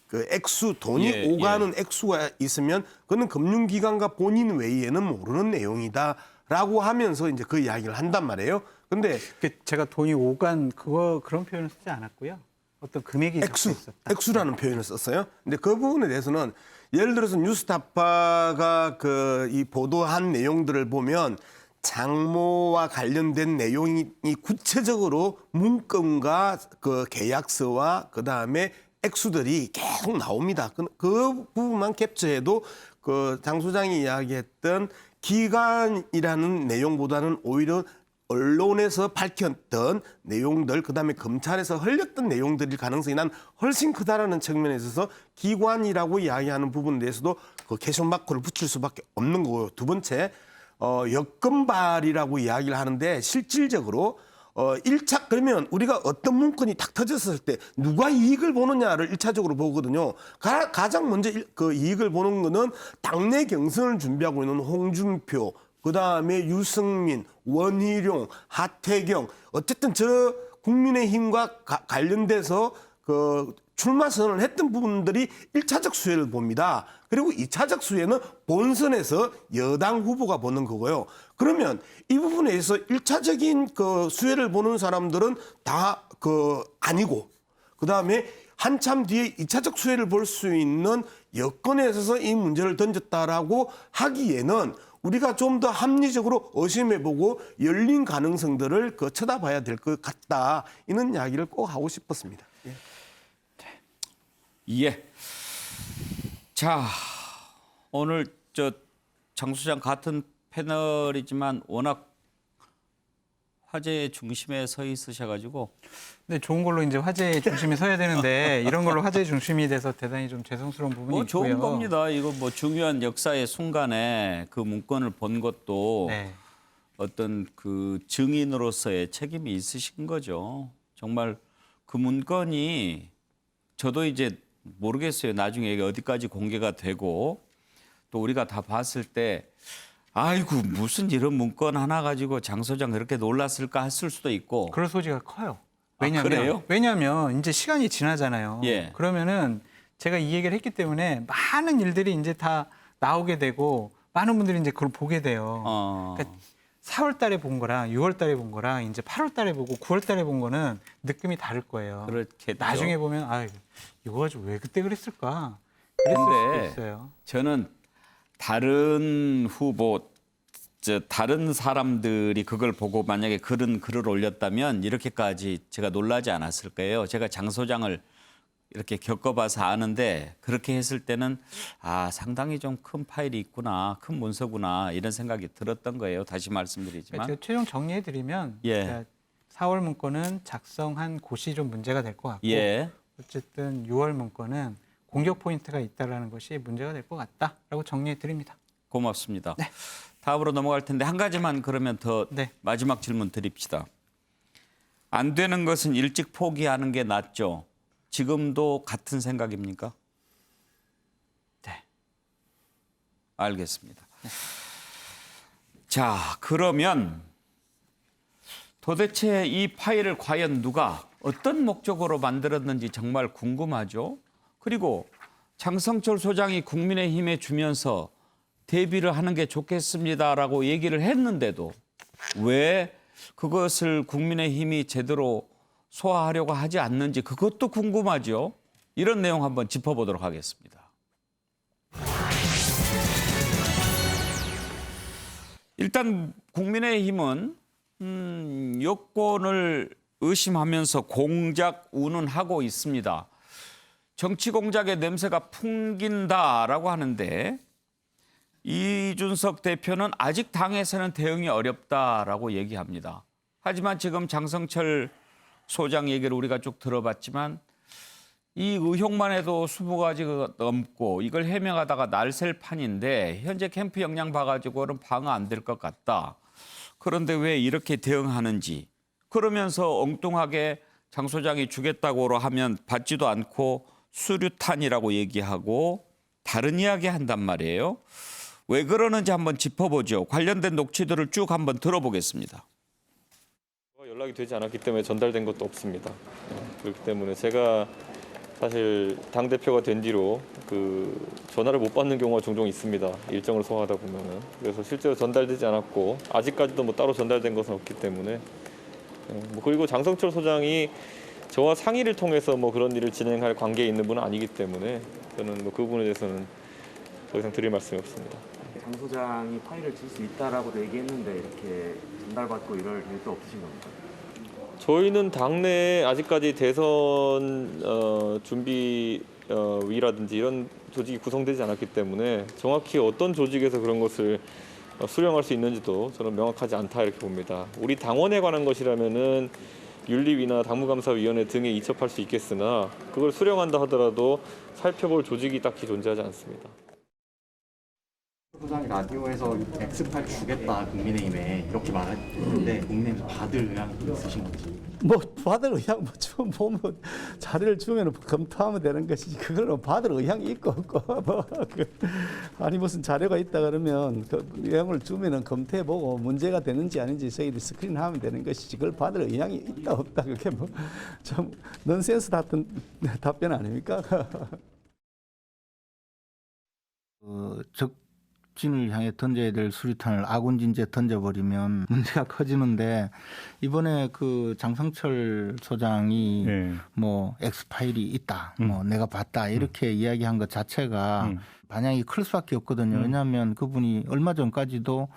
그 액수 돈이 오가는 액수가 있으면 그는 금융기관과 본인 외에는 모르는 내용이다라고 하면서 이제 그 이야기를 한단 말이에요. 근데 제가 돈이 오간 그런 표현을 쓰지 않았고요. 어떤 금액이 적혀 있었다. 액수라는 표현을 썼어요. 근데 그 부분에 대해서는 예를 들어서 뉴스타파가 그 이 보도한 내용들을 보면 장모와 관련된 내용이 구체적으로 문건과 그 계약서와 그 다음에 액수들이 계속 나옵니다. 그 부분만 캡처해도 그 장 소장이 이야기했던 기간이라는 내용보다는 오히려 언론에서 밝혔던 내용들, 그다음에 검찰에서 흘렸던 내용들일 가능성이 난 훨씬 크다라는 측면에 있어서 기관이라고 이야기하는 부분에 대해서도 그 캐션마크를 붙일 수밖에 없는 거고요. 두 번째, 여건발이라고 이야기를 하는데 실질적으로 1차 그러면 우리가 어떤 문건이 탁 터졌을 때 누가 이익을 보느냐를 1차적으로 보거든요. 가장 먼저 그 이익을 보는 거는 당내 경선을 준비하고 있는 홍준표, 그다음에 유승민, 원희룡, 하태경 어쨌든 저 국민의힘과 관련돼서 그 출마 선언을 했던 부분들이 1차적 수혜를 봅니다. 그리고 2차적 수혜는 본선에서 여당 후보가 보는 거고요. 그러면 이 부분에 있어서 1차적인 그 수혜를 보는 사람들은 다 그 아니고 그다음에 한참 뒤에 2차적 수혜를 볼 수 있는 여건에 있어서 이 문제를 던졌다라고 하기에는 우리가 좀 더 합리적으로 의심해보고 열린 가능성들을 쳐다봐야 될 것 같다. 이런 이야기를 꼭 하고 싶었습니다. 예. 예. 자, 오늘 장 소장 같은 패널이지만 워낙 화제의 중심에 서 있으셔가지고 근데 좋은 걸로 이제 화제의 중심에 서야 되는데 이런 걸로 화제의 중심이 돼서 대단히 좀 죄송스러운 부분이 뭐 있고요. 좋은 겁니다. 이거 뭐 중요한 역사의 순간에 그 문건을 본 것도 네. 어떤 그 증인으로서의 책임이 있으신 거죠. 정말 그 문건이 저도 이제 모르겠어요. 나중에 이게 어디까지 공개가 되고 또 우리가 다 봤을 때 아이고 무슨 이런 문건 하나 가지고 장 소장 그렇게 놀랐을까 했을 수도 있고. 그럴 소지가 커요. 그래요? 왜냐하면 이제 시간이 지나잖아요. 예. 그러면은 제가 이 얘기를 했기 때문에 많은 일들이 이제 다 나오게 되고 많은 분들이 이제 그걸 보게 돼요. 그러니까 4월 달에 본 거랑 6월 달에 본 거랑 이제 8월 달에 보고 9월 달에 본 거는 느낌이 다를 거예요. 그렇겠죠. 나중에 보면 아 이거 가지고 왜 그때 그랬을까? 그랬을 근데 수도 있어요. 저는 다른 후보, 다른 사람들이 그걸 보고 만약에 그런 글을 올렸다면 이렇게까지 제가 놀라지 않았을 거예요. 제가 장 소장을 이렇게 겪어봐서 아는데 그렇게 했을 때는 아 상당히 좀 큰 파일이 있구나, 큰 문서구나 이런 생각이 들었던 거예요. 다시 말씀드리지만. 제가 최종 정리해드리면 예. 그러니까 4월 문건은 작성한 곳이 좀 문제가 될 것 같고 예. 어쨌든 6월 문건은 공격 포인트가 있다라는 것이 문제가 될 것 같다라고 정리해드립니다. 고맙습니다. 네. 다음으로 넘어갈 텐데 한 가지만 그러면 더 네. 마지막 질문 드립시다. 안 되는 것은 일찍 포기하는 게 낫죠. 지금도 같은 생각입니까? 네. 알겠습니다. 자, 그러면 도대체 이 파일을 과연 누가 어떤 목적으로 만들었는지 정말 궁금하죠. 그리고 장성철 소장이 국민의힘에 주면서 대비를 하는 게 좋겠습니다라고 얘기를 했는데도 왜 그것을 국민의힘이 제대로 소화하려고 하지 않는지 그것도 궁금하죠. 이런 내용 한번 짚어보도록 하겠습니다. 일단 국민의힘은 여권을 의심하면서 공작 운운하고 있습니다. 정치 공작의 냄새가 풍긴다라고 하는데 이준석 대표는 아직 당에서는 대응이 어렵다라고 얘기합니다. 하지만 지금 장성철 소장 얘기를 우리가 쭉 들어봤지만 이 의혹만 해도 20가지가 넘고 이걸 해명하다가 날샐 판인데 현재 캠프 역량 봐가지고는 방어 안 될 것 같다. 그런데 왜 이렇게 대응하는지 그러면서 엉뚱하게 장 소장이 주겠다고 하면 받지도 않고 수류탄이라고 얘기하고 다른 이야기 한단 말이에요. 왜 그러는지 한번 짚어보죠. 관련된 녹취들을 쭉 한번 들어보겠습니다. 연락이 되지 않았기 때문에 전달된 것도 없습니다. 그렇기 때문에 제가 사실 당대표가 된 뒤로 그 전화를 못 받는 경우가 종종 있습니다. 일정을 소화하다 보면은. 그래서 실제로 전달되지 않았고 아직까지도 뭐 따로 전달된 것은 없기 때문에 그리고 장성철 소장이 저와 상의를 통해서 뭐 그런 일을 진행할 관계에 있는 분은 아니기 때문에 저는 뭐 그 부분에 대해서는 더 이상 드릴 말씀이 없습니다. 장 소장이 파일을 줄 수 있다라고도 얘기했는데 이렇게 전달받고 이럴 일도 없으신 겁니까? 저희는 당내에 아직까지 대선 준비위라든지 이런 조직이 구성되지 않았기 때문에 정확히 어떤 조직에서 그런 것을 수령할 수 있는지도 저는 명확하지 않다 이렇게 봅니다. 우리 당원에 관한 것이라면은 윤리위나 당무감사위원회 등에 이첩할 수 있겠으나 그걸 수령한다 하더라도 살펴볼 조직이 딱히 존재하지 않습니다. 소장이 라디오에서 엑스파일 주겠다 국민의힘에 이렇게 말했는데 국민의힘에서 받을 의향이 있으신 건지. 뭐 받을 의향 뭐 좀 보면 자료를 주면 검토하면 되는 것이지 그걸 뭐 받을 의향이 있고 없고 뭐 아니 무슨 자료가 있다 그러면 그 내용을 주면은 검토해보고 문제가 되는지 아닌지 저희들이 스크린하면 되는 것이지 그걸 받을 의향이 있다 없다 그게 뭐 좀 넌센스 답변 아닙니까? 적진을 향해 던져야 될 수류탄을 아군 진지에 던져버리면 문제가 커지는데 이번에 그 장성철 소장이 뭐 엑스파일이 있다, 뭐 내가 봤다 이렇게 이야기한 것 자체가 반향이 클 수밖에 없거든요. 왜냐하면 그분이 얼마 전까지도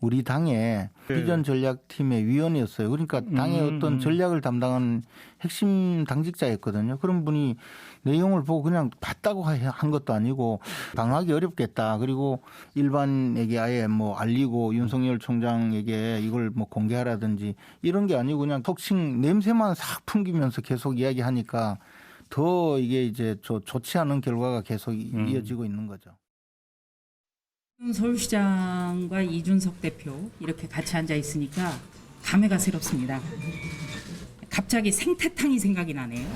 우리 당의 비전 전략팀의 위원이었어요. 그러니까 당의 어떤 전략을 담당하는 핵심 당직자였거든요. 그런 분이 내용을 보고 그냥 봤다고 한 것도 아니고 방어하기 어렵겠다. 그리고 일반에게 아예 뭐 알리고 윤석열 총장에게 이걸 뭐 공개하라든지 이런 게 아니고 그냥 속칭 냄새만 싹 풍기면서 계속 이야기하니까 더 이게 이제 좋지 않은 결과가 계속 이어지고 있는 거죠. 서울시장과 이준석 대표 이렇게 같이 앉아 있으니까 감회가 새롭습니다. 갑자기 생태탕이 생각이 나네요.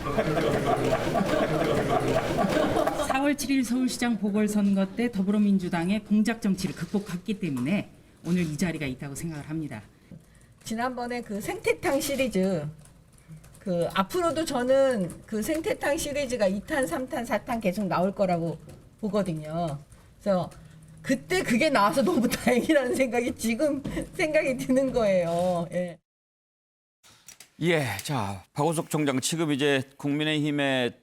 4월 7일 서울시장 보궐선거 때 더불어민주당의 공작 정치를 극복했기 때문에 오늘 이 자리가 있다고 생각을 합니다. 지난번에 그 생태탕 시리즈 앞으로도 저는 그 생태탕 시리즈가 2탄, 3탄, 4탄 계속 나올 거라고 보거든요. 그래서 그때 그게 나와서 너무 다행이라는 생각이 지금 생각이 드는 거예요. 예. 예, 자 박원석 총장 지금 이제 국민의힘의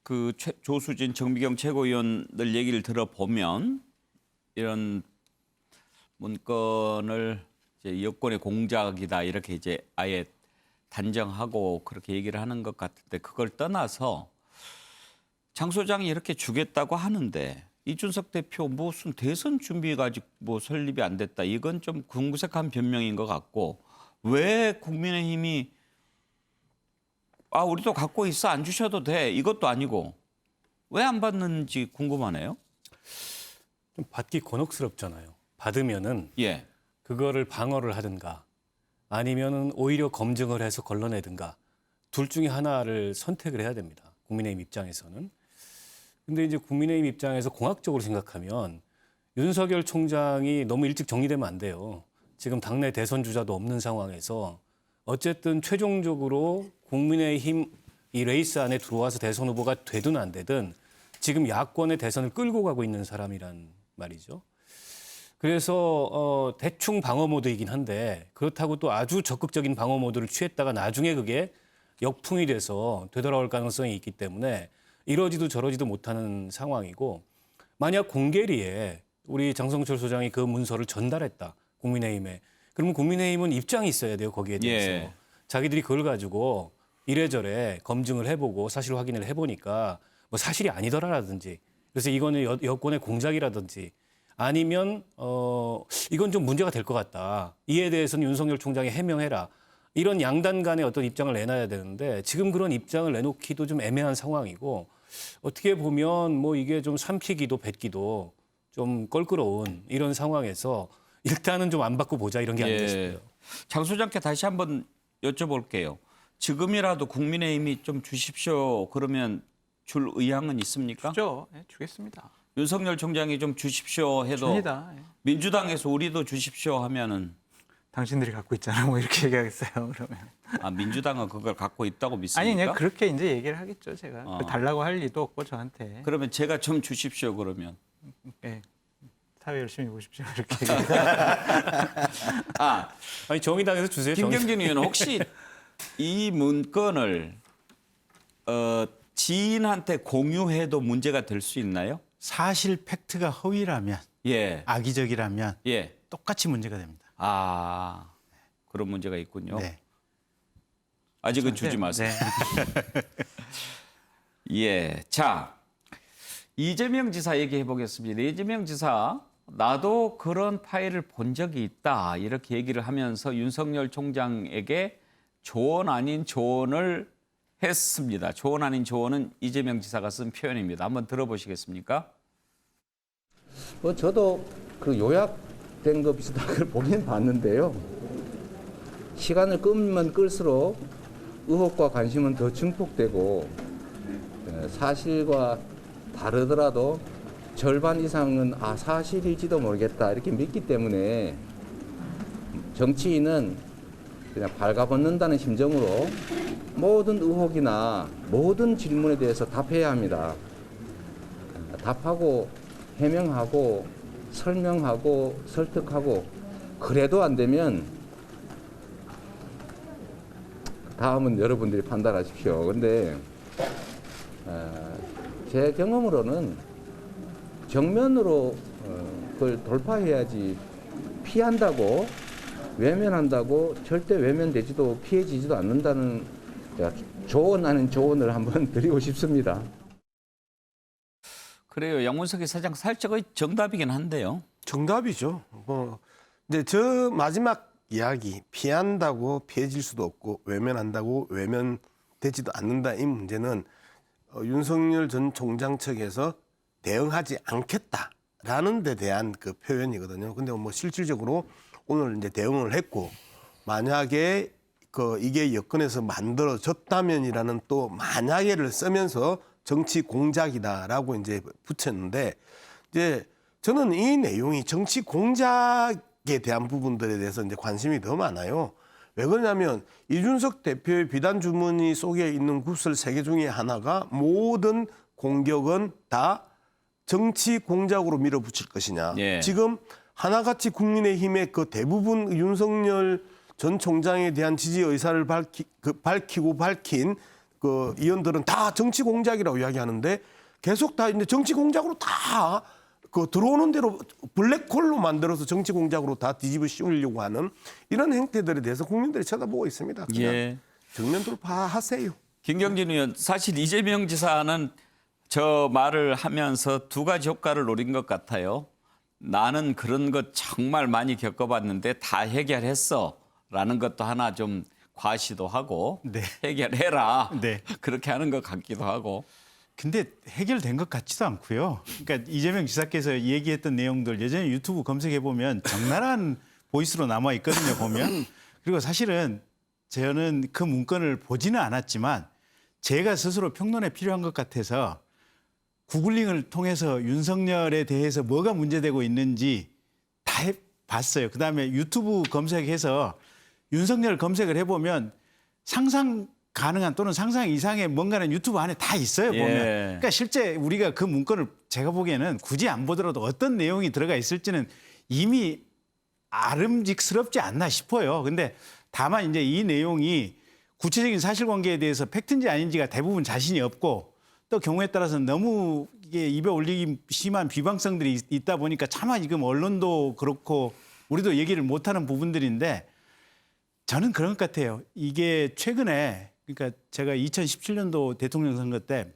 그 조수진 정미경 최고위원들 얘기를 들어보면 이런 문건을 이제 여권의 공작이다 이렇게 이제 아예 단정하고 그렇게 얘기를 하는 것 같은데 그걸 떠나서 장 소장이 이렇게 주겠다고 하는데 이준석 대표 무슨 대선 준비가 아직 뭐 설립이 안 됐다. 이건 좀 궁색한 변명인 것 같고 왜 국민의힘이 우리도 갖고 있어 안 주셔도 돼 이것도 아니고 왜 안 받는지 궁금하네요. 좀 받기 곤혹스럽잖아요. 받으면은 예. 그거를 방어를 하든가 아니면은 오히려 검증을 해서 걸러내든가 둘 중에 하나를 선택을 해야 됩니다. 국민의힘 입장에서는. 근데 이제 국민의힘 입장에서 공학적으로 생각하면 윤석열 총장이 너무 일찍 정리되면 안 돼요. 지금 당내 대선 주자도 없는 상황에서 어쨌든 최종적으로 국민의힘 이 레이스 안에 들어와서 대선 후보가 되든 안 되든 지금 야권의 대선을 끌고 가고 있는 사람이란 말이죠. 그래서 대충 방어 모드이긴 한데 그렇다고 또 아주 적극적인 방어 모드를 취했다가 나중에 그게 역풍이 돼서 되돌아올 가능성이 있기 때문에 이러지도 저러지도 못하는 상황이고 만약 공개리에 우리 장성철 소장이 그 문서를 전달했다 국민의힘에 그러면 국민의힘은 입장이 있어야 돼요 거기에 대해서 예. 자기들이 그걸 가지고 이래저래 검증을 해보고 사실 확인을 해보니까 뭐 사실이 아니더라라든지 그래서 이거는 여권의 공작이라든지 아니면 이건 좀 문제가 될 것 같다 이에 대해서는 윤석열 총장이 해명해라 이런 양단 간의 어떤 입장을 내놔야 되는데 지금 그런 입장을 내놓기도 좀 애매한 상황이고 어떻게 보면 뭐 이게 좀 삼키기도 뱉기도 좀 껄끄러운 이런 상황에서 일단은 좀 안 받고 보자 이런 게 아닌가 싶어요. 장 소장께 다시 한번 여쭤볼게요. 지금이라도 국민의힘이 좀 주십시오. 그러면 줄 의향은 있습니까? 주죠. 네, 주겠습니다. 윤석열 총장이 좀 주십시오 해도 줍니다. 예. 민주당에서 우리도 주십시오 하면은 당신들이 갖고 있잖아. 뭐 이렇게 얘기하겠어요. 그러면. 민주당은 그걸 갖고 있다고 믿습니까? 아니 그냥 그렇게 이제 얘기를 하겠죠. 제가 달라고 할 리도 없고 저한테. 그러면 제가 좀 주십시오 그러면. 네. 사회 열심히 보십시오. 이렇게. 아니 정의당에서 주세요. 김경진 의원은 혹시 이 문건을 지인한테 공유해도 문제가 될 수 있나요? 사실 팩트가 허위라면 예. 악의적이라면 예. 똑같이 문제가 됩니다. 그런 문제가 있군요. 네. 아직은 주지 마세요. 네. 예. 자, 이재명 지사 얘기해 보겠습니다. 이재명 지사 나도 그런 파일을 본 적이 있다 이렇게 얘기를 하면서 윤석열 총장에게 조언 아닌 조언을 했습니다. 조언 아닌 조언은 이재명 지사가 쓴 표현입니다. 한번 들어보시겠습니까? 저도 그 요약된 거 비슷한 걸 보긴 봤는데요. 시간을 끌면 끌수록 의혹과 관심은 더 증폭되고 사실과 다르더라도 절반 이상은 사실일지도 모르겠다 이렇게 믿기 때문에 정치인은 그냥 발가벗는다는 심정으로 모든 의혹이나 모든 질문에 대해서 답해야 합니다. 답하고 해명하고 설명하고 설득하고 그래도 안 되면 다음은 여러분들이 판단하십시오. 근데 제 경험으로는 정면으로 그걸 돌파해야지 피한다고 외면한다고 절대 외면되지도 피해지지도 않는다는 조언 아닌 조언을 한번 드리고 싶습니다. 그래요. 양문석 사장 살짝의 정답이긴 한데요. 정답이죠. 근데 저 마지막 이야기 피한다고 피해질 수도 없고 외면한다고 외면되지도 않는다 이 문제는 윤석열 전 총장 측에서 대응하지 않겠다라는 데 대한 그 표현이거든요. 근데 실질적으로 오늘 이제 대응을 했고 만약에 이게 여건에서 만들어졌다면이라는 또 만약에를 쓰면서 정치 공작이다라고 이제 붙였는데 이제 저는 이 내용이 정치 공작에 대한 부분들에 대해서 이제 관심이 더 많아요. 왜 그러냐면 이준석 대표의 비단 주머니 속에 있는 구슬 3개 중에 하나가 모든 공격은 다 정치 공작으로 밀어붙일 것이냐. 예. 지금 하나같이 국민의힘의 그 대부분 윤석열 전 총장에 대한 지지 의사를 밝힌 그 의원들은 다 정치 공작이라고 이야기하는데 계속 다 이제 정치 공작으로 다 그 들어오는 대로 블랙홀로 만들어서 정치 공작으로 다 뒤집어 씌우려고 하는 이런 행태들에 대해서 국민들이 쳐다보고 있습니다. 그냥 예. 정면 돌파하세요. 김경진 의원, 사실 이재명 지사는 저 말을 하면서 두 가지 효과를 노린 것 같아요. 나는 그런 것 정말 많이 겪어봤는데 다 해결했어 라는 것도 하나 좀 과시도 하고 네. 해결해라 네. 그렇게 하는 것 같기도 하고. 근데 해결된 것 같지도 않고요. 그러니까 이재명 지사께서 얘기했던 내용들 여전히 유튜브 검색해 보면 적나라한 보이스로 남아 있거든요. 보면. 그리고 사실은 저는 그 문건을 보지는 않았지만 제가 스스로 평론에 필요한 것 같아서 구글링을 통해서 윤석열에 대해서 뭐가 문제되고 있는지 다 봤어요. 그다음에 유튜브 검색해서 윤석열 검색을 해보면 상상 가능한 또는 상상 이상의 뭔가는 유튜브 안에 다 있어요. 보면. 예. 그러니까 실제 우리가 그 문건을 제가 보기에는 굳이 안 보더라도 어떤 내용이 들어가 있을지는 이미 아름직스럽지 않나 싶어요. 근데 다만 이제 이 내용이 구체적인 사실관계에 대해서 팩트인지 아닌지가 대부분 자신이 없고 또 경우에 따라서는 너무 이게 입에 올리기 심한 비방성들이 있다 보니까 차마 지금 언론도 그렇고 우리도 얘기를 못하는 부분들인데 저는 그런 것 같아요. 이게 최근에 그러니까 제가 2017년도 대통령 선거 때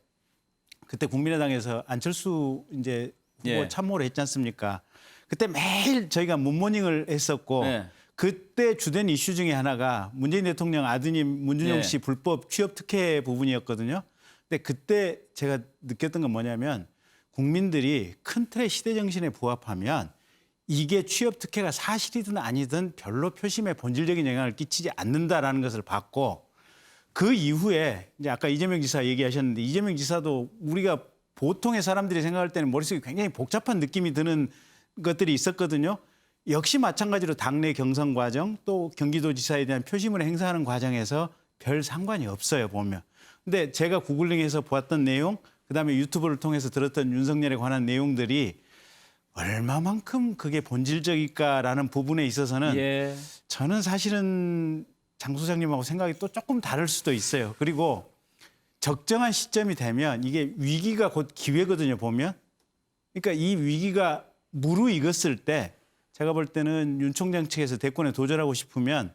그때 국민의당에서 안철수 이제 후보 예. 참모를 했지 않습니까? 그때 매일 저희가 문모닝을 했었고 예. 그때 주된 이슈 중에 하나가 문재인 대통령 아드님 문준용 예. 씨 불법 취업 특혜 부분이었거든요. 근데 그때 제가 느꼈던 건 뭐냐면 국민들이 큰 틀의 시대 정신에 부합하면 이게 취업 특혜가 사실이든 아니든 별로 표심에 본질적인 영향을 끼치지 않는다라는 것을 봤고 그 이후에 이제 아까 이재명 지사 얘기하셨는데 이재명 지사도 우리가 보통의 사람들이 생각할 때는 머릿속에 굉장히 복잡한 느낌이 드는 것들이 있었거든요. 역시 마찬가지로 당내 경선 과정 또 경기도지사에 대한 표심을 행사하는 과정에서 별 상관이 없어요 보면. 근데 제가 구글링해서 보았던 내용 그다음에 유튜브를 통해서 들었던 윤석열에 관한 내용들이 얼마만큼 그게 본질적일까라는 부분에 있어서는 예. 저는 사실은 장 소장님하고 생각이 또 조금 다를 수도 있어요. 그리고 적정한 시점이 되면 이게 위기가 곧 기회거든요, 보면. 그러니까 이 위기가 무르익었을 때 제가 볼 때는 윤 총장 측에서 대권에 도전하고 싶으면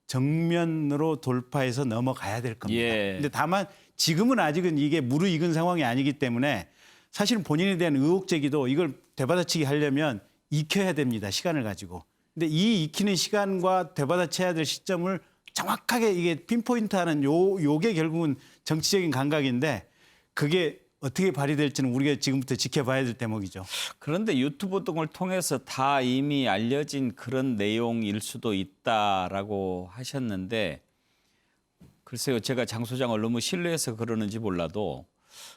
정면으로 돌파해서 넘어가야 될 겁니다. 예. 근데 다만 지금은 아직은 이게 무르익은 상황이 아니기 때문에 사실은 본인에 대한 의혹 제기도 이걸 되받아치기 하려면 익혀야 됩니다. 시간을 가지고. 근데 이 익히는 시간과 되받아쳐야 될 시점을 정확하게 이게 핀포인트하는 요게 결국은 정치적인 감각인데 그게 어떻게 발휘될지는 우리가 지금부터 지켜봐야 될 대목이죠. 그런데 유튜브 등을 통해서 다 이미 알려진 그런 내용일 수도 있다라고 하셨는데 글쎄요, 제가 장 소장을 너무 신뢰해서 그러는지 몰라도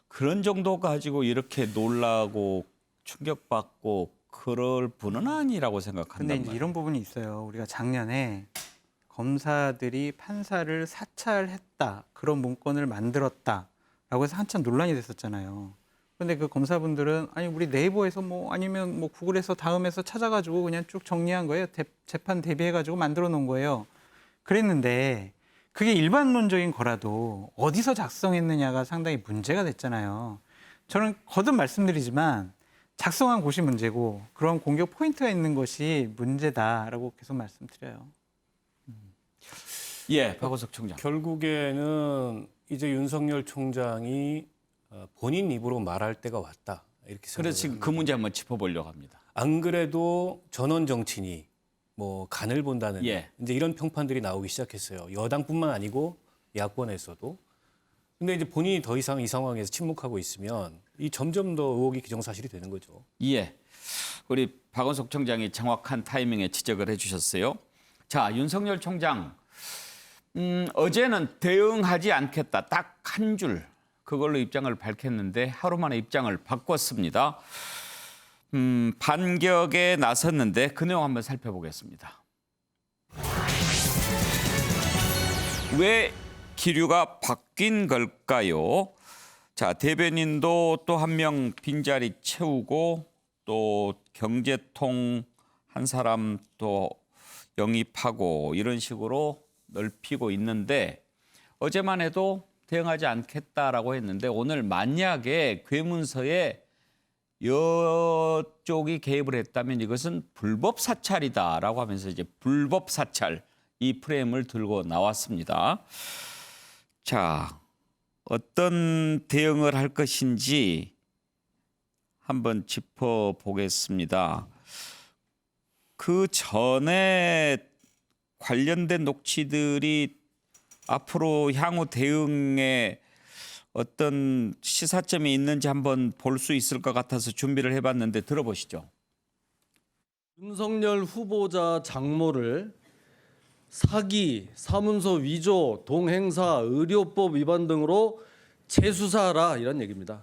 그런 정도 가지고 이렇게 놀라고 충격받고 그럴 분은 아니라고 생각한단 근데 이제 말이에요. 이런 부분이 있어요. 우리가 작년에 검사들이 판사를 사찰했다, 그런 문건을 만들었다라고 해서 한참 논란이 됐었잖아요. 그런데 그 검사분들은 아니 우리 네이버에서 뭐 아니면 뭐 구글에서 다음에서 찾아가지고 그냥 쭉 정리한 거예요. 재판 대비해가지고 만들어 놓은 거예요. 그랬는데 그게 일반론적인 거라도 어디서 작성했느냐가 상당히 문제가 됐잖아요. 저는 거듭 말씀드리지만 작성한 곳이 문제고 그런 공격 포인트가 있는 것이 문제다라고 계속 말씀드려요. 예, 박원석 총장. 결국에는 이제 윤석열 총장이 본인 입으로 말할 때가 왔다. 이렇게 생각합니다. 그래서 지금 그 문제 한번 짚어보려고 합니다. 안 그래도 전원 정치인이 뭐 간을 본다는 예. 이제 이런 평판들이 나오기 시작했어요. 여당뿐만 아니고 야권에서도. 근데 이제 본인이 더 이상 이 상황에서 침묵하고 있으면 이 점점 더 의혹이 기정사실이 되는 거죠. 예, 우리 박원석 총장이 정확한 타이밍에 지적을 해주셨어요. 자, 윤석열 총장 어제는 대응하지 않겠다. 딱 한 줄 그걸로 입장을 밝혔는데 하루 만에 입장을 바꿨습니다. 반격에 나섰는데 그 내용 한번 살펴보겠습니다. 왜 기류가 바뀐 걸까요? 자, 대변인도 또 한 명 빈자리 채우고 또 경제통 한 사람 또 영입하고 이런 식으로 넓히고 있는데 어제만 해도 대응하지 않겠다라고 했는데 오늘 만약에 괴문서에 여쪽이 개입을 했다면 이것은 불법 사찰이다라고 하면서 이제 불법 사찰 이 프레임을 들고 나왔습니다. 자, 어떤 대응을 할 것인지 한번 짚어보겠습니다. 그 전에 관련된 녹취들이 앞으로 향후 대응에 어떤 시사점이 있는지 한번 볼 수 있을 것 같아서 준비를 해봤는데 들어보시죠. 윤석열 후보자 장모를 사기, 사문서 위조, 동행사, 의료법 위반 등으로 재수사하라 이런 얘기입니다.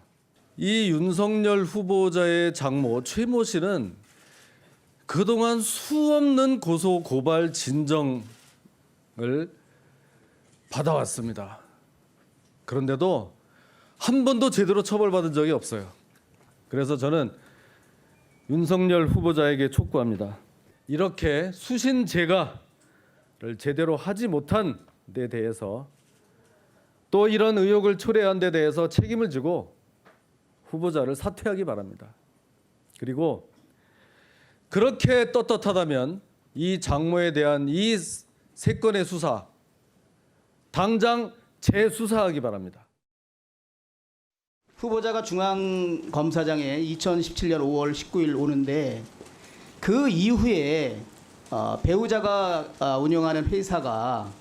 이 윤석열 후보자의 장모 최모 씨는 그동안 수없는 고소 고발 진정을 받아왔습니다. 그런데도 한 번도 제대로 처벌받은 적이 없어요. 그래서 저는 윤석열 후보자에게 촉구합니다. 이렇게 수신 제가를 제대로 하지 못한 데 대해서 또 이런 의혹을 초래한 데 대해서 책임을 지고 후보자를 사퇴하기 바랍니다. 그리고 그렇게 떳떳하다면 이 장모에 대한 이 세 건의 수사 당장 재수사하기 바랍니다. 후보자가 중앙검사장에 2017년 5월 19일 오는데 그 이후에 배우자가 운영하는 회사가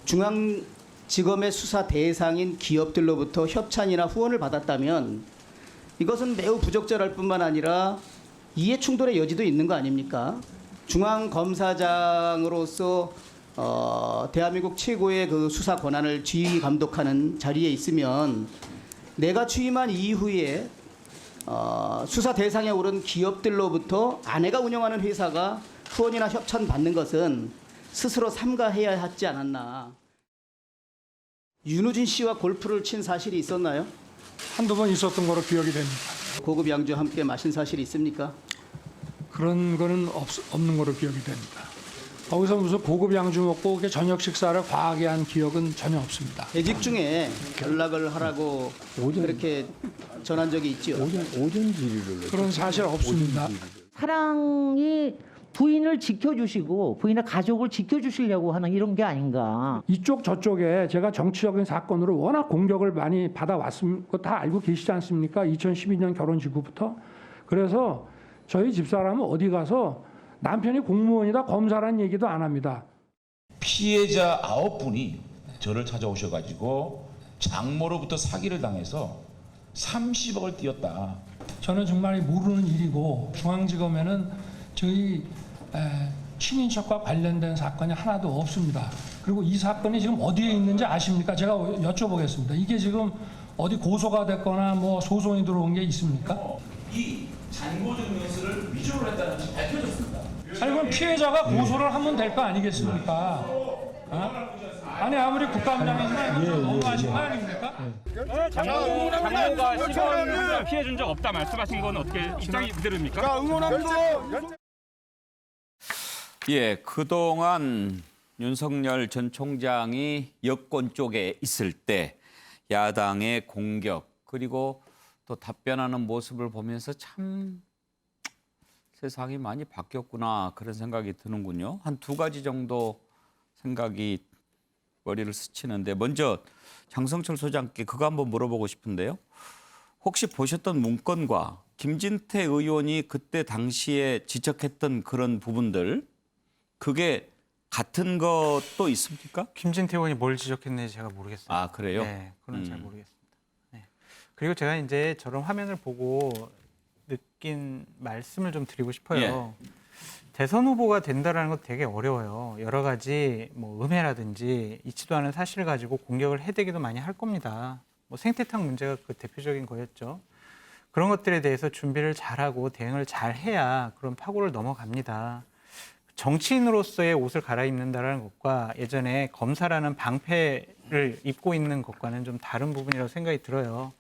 중앙지검의 수사 대상인 기업들로부터 협찬이나 후원을 받았다면 이것은 매우 부적절할 뿐만 아니라 이해 충돌의 여지도 있는 거 아닙니까? 중앙검사장으로서 대한민국 최고의 그 수사 권한을 지휘 감독하는 자리에 있으면 내가 취임한 이후에 수사 대상에 오른 기업들로부터 아내가 운영하는 회사가 후원이나 협찬 받는 것은 스스로 삼가해야 하지 않았나. 윤우진 씨와 골프를 친 사실이 있었나요? 한두 번 있었던 거로 기억이 됩니다. 고급 양주 함께 마신 사실이 있습니까? 그런 거는 없는 거로 기억이 됩니다. 거기서 무슨 고급 양주 먹고 이렇게 저녁 식사를 과하게 한 기억은 전혀 없습니다. 재직 중에 연락을 하라고 그렇게 전한 적이 있죠. 오전 지리를 그런 사실 없습니다. 사랑이 부인을 지켜주시고 부인의 가족을 지켜주시려고 하는 이런 게 아닌가. 이쪽 저쪽에 제가 정치적인 사건으로 워낙 공격을 많이 받아왔습니다. 다 알고 계시지 않습니까? 2012년 결혼 직후부터. 그래서 저희 집사람은 어디 가서 남편이 공무원이다 검사라는 얘기도 안 합니다. 피해자 9분이 저를 찾아오셔가지고 장모로부터 사기를 당해서 30억을 띄었다. 저는 정말 모르는 일이고 중앙지검에는 저희 친인척과 관련된 사건이 하나도 없습니다. 그리고 이 사건이 지금 어디에 있는지 아십니까? 제가 여쭤보겠습니다. 이게 지금 어디 고소가 됐거나 뭐 소송이 들어온 게 있습니까? 이 잔고증명서를 위조를 했다는 것이 밝혀졌습니다. 아니 그럼 피해자가 고소를 하면 될 거 아니겠습니까? 어? 아니 아무리 국감장이지만 너무하신 거 아닙니까? 장모가 시간 피해 준 적 없다 말씀하신 건 어떻게 입장이 그대로입니까? 응원합니다. 예, 그동안 윤석열 전 총장이 여권 쪽에 있을 때 야당의 공격 그리고 또 답변하는 모습을 보면서 참 세상이 많이 바뀌었구나 그런 생각이 드는군요. 한 두 가지 정도 생각이 머리를 스치는데 먼저 장성철 소장께 그거 한번 물어보고 싶은데요. 혹시 보셨던 문건과 김진태 의원이 그때 당시에 지적했던 그런 부분들 그게 같은 것도 있습니까? 김진태 의원이 뭘 지적했는지 제가 모르겠어요. 아, 그래요? 네, 그건 잘 모르겠습니다. 네. 그리고 제가 이제 저런 화면을 보고 느낀 말씀을 좀 드리고 싶어요. 예. 대선 후보가 된다라는 것도 되게 어려워요. 여러 가지 뭐 음해라든지 있지도 않은 사실을 가지고 공격을 해대기도 많이 할 겁니다. 뭐 생태탕 문제가 그 대표적인 거였죠. 그런 것들에 대해서 준비를 잘하고 대응을 잘해야 그런 파고를 넘어갑니다. 정치인으로서의 옷을 갈아입는다는 것과 예전에 검사라는 방패를 입고 있는 것과는 좀 다른 부분이라고 생각이 들어요.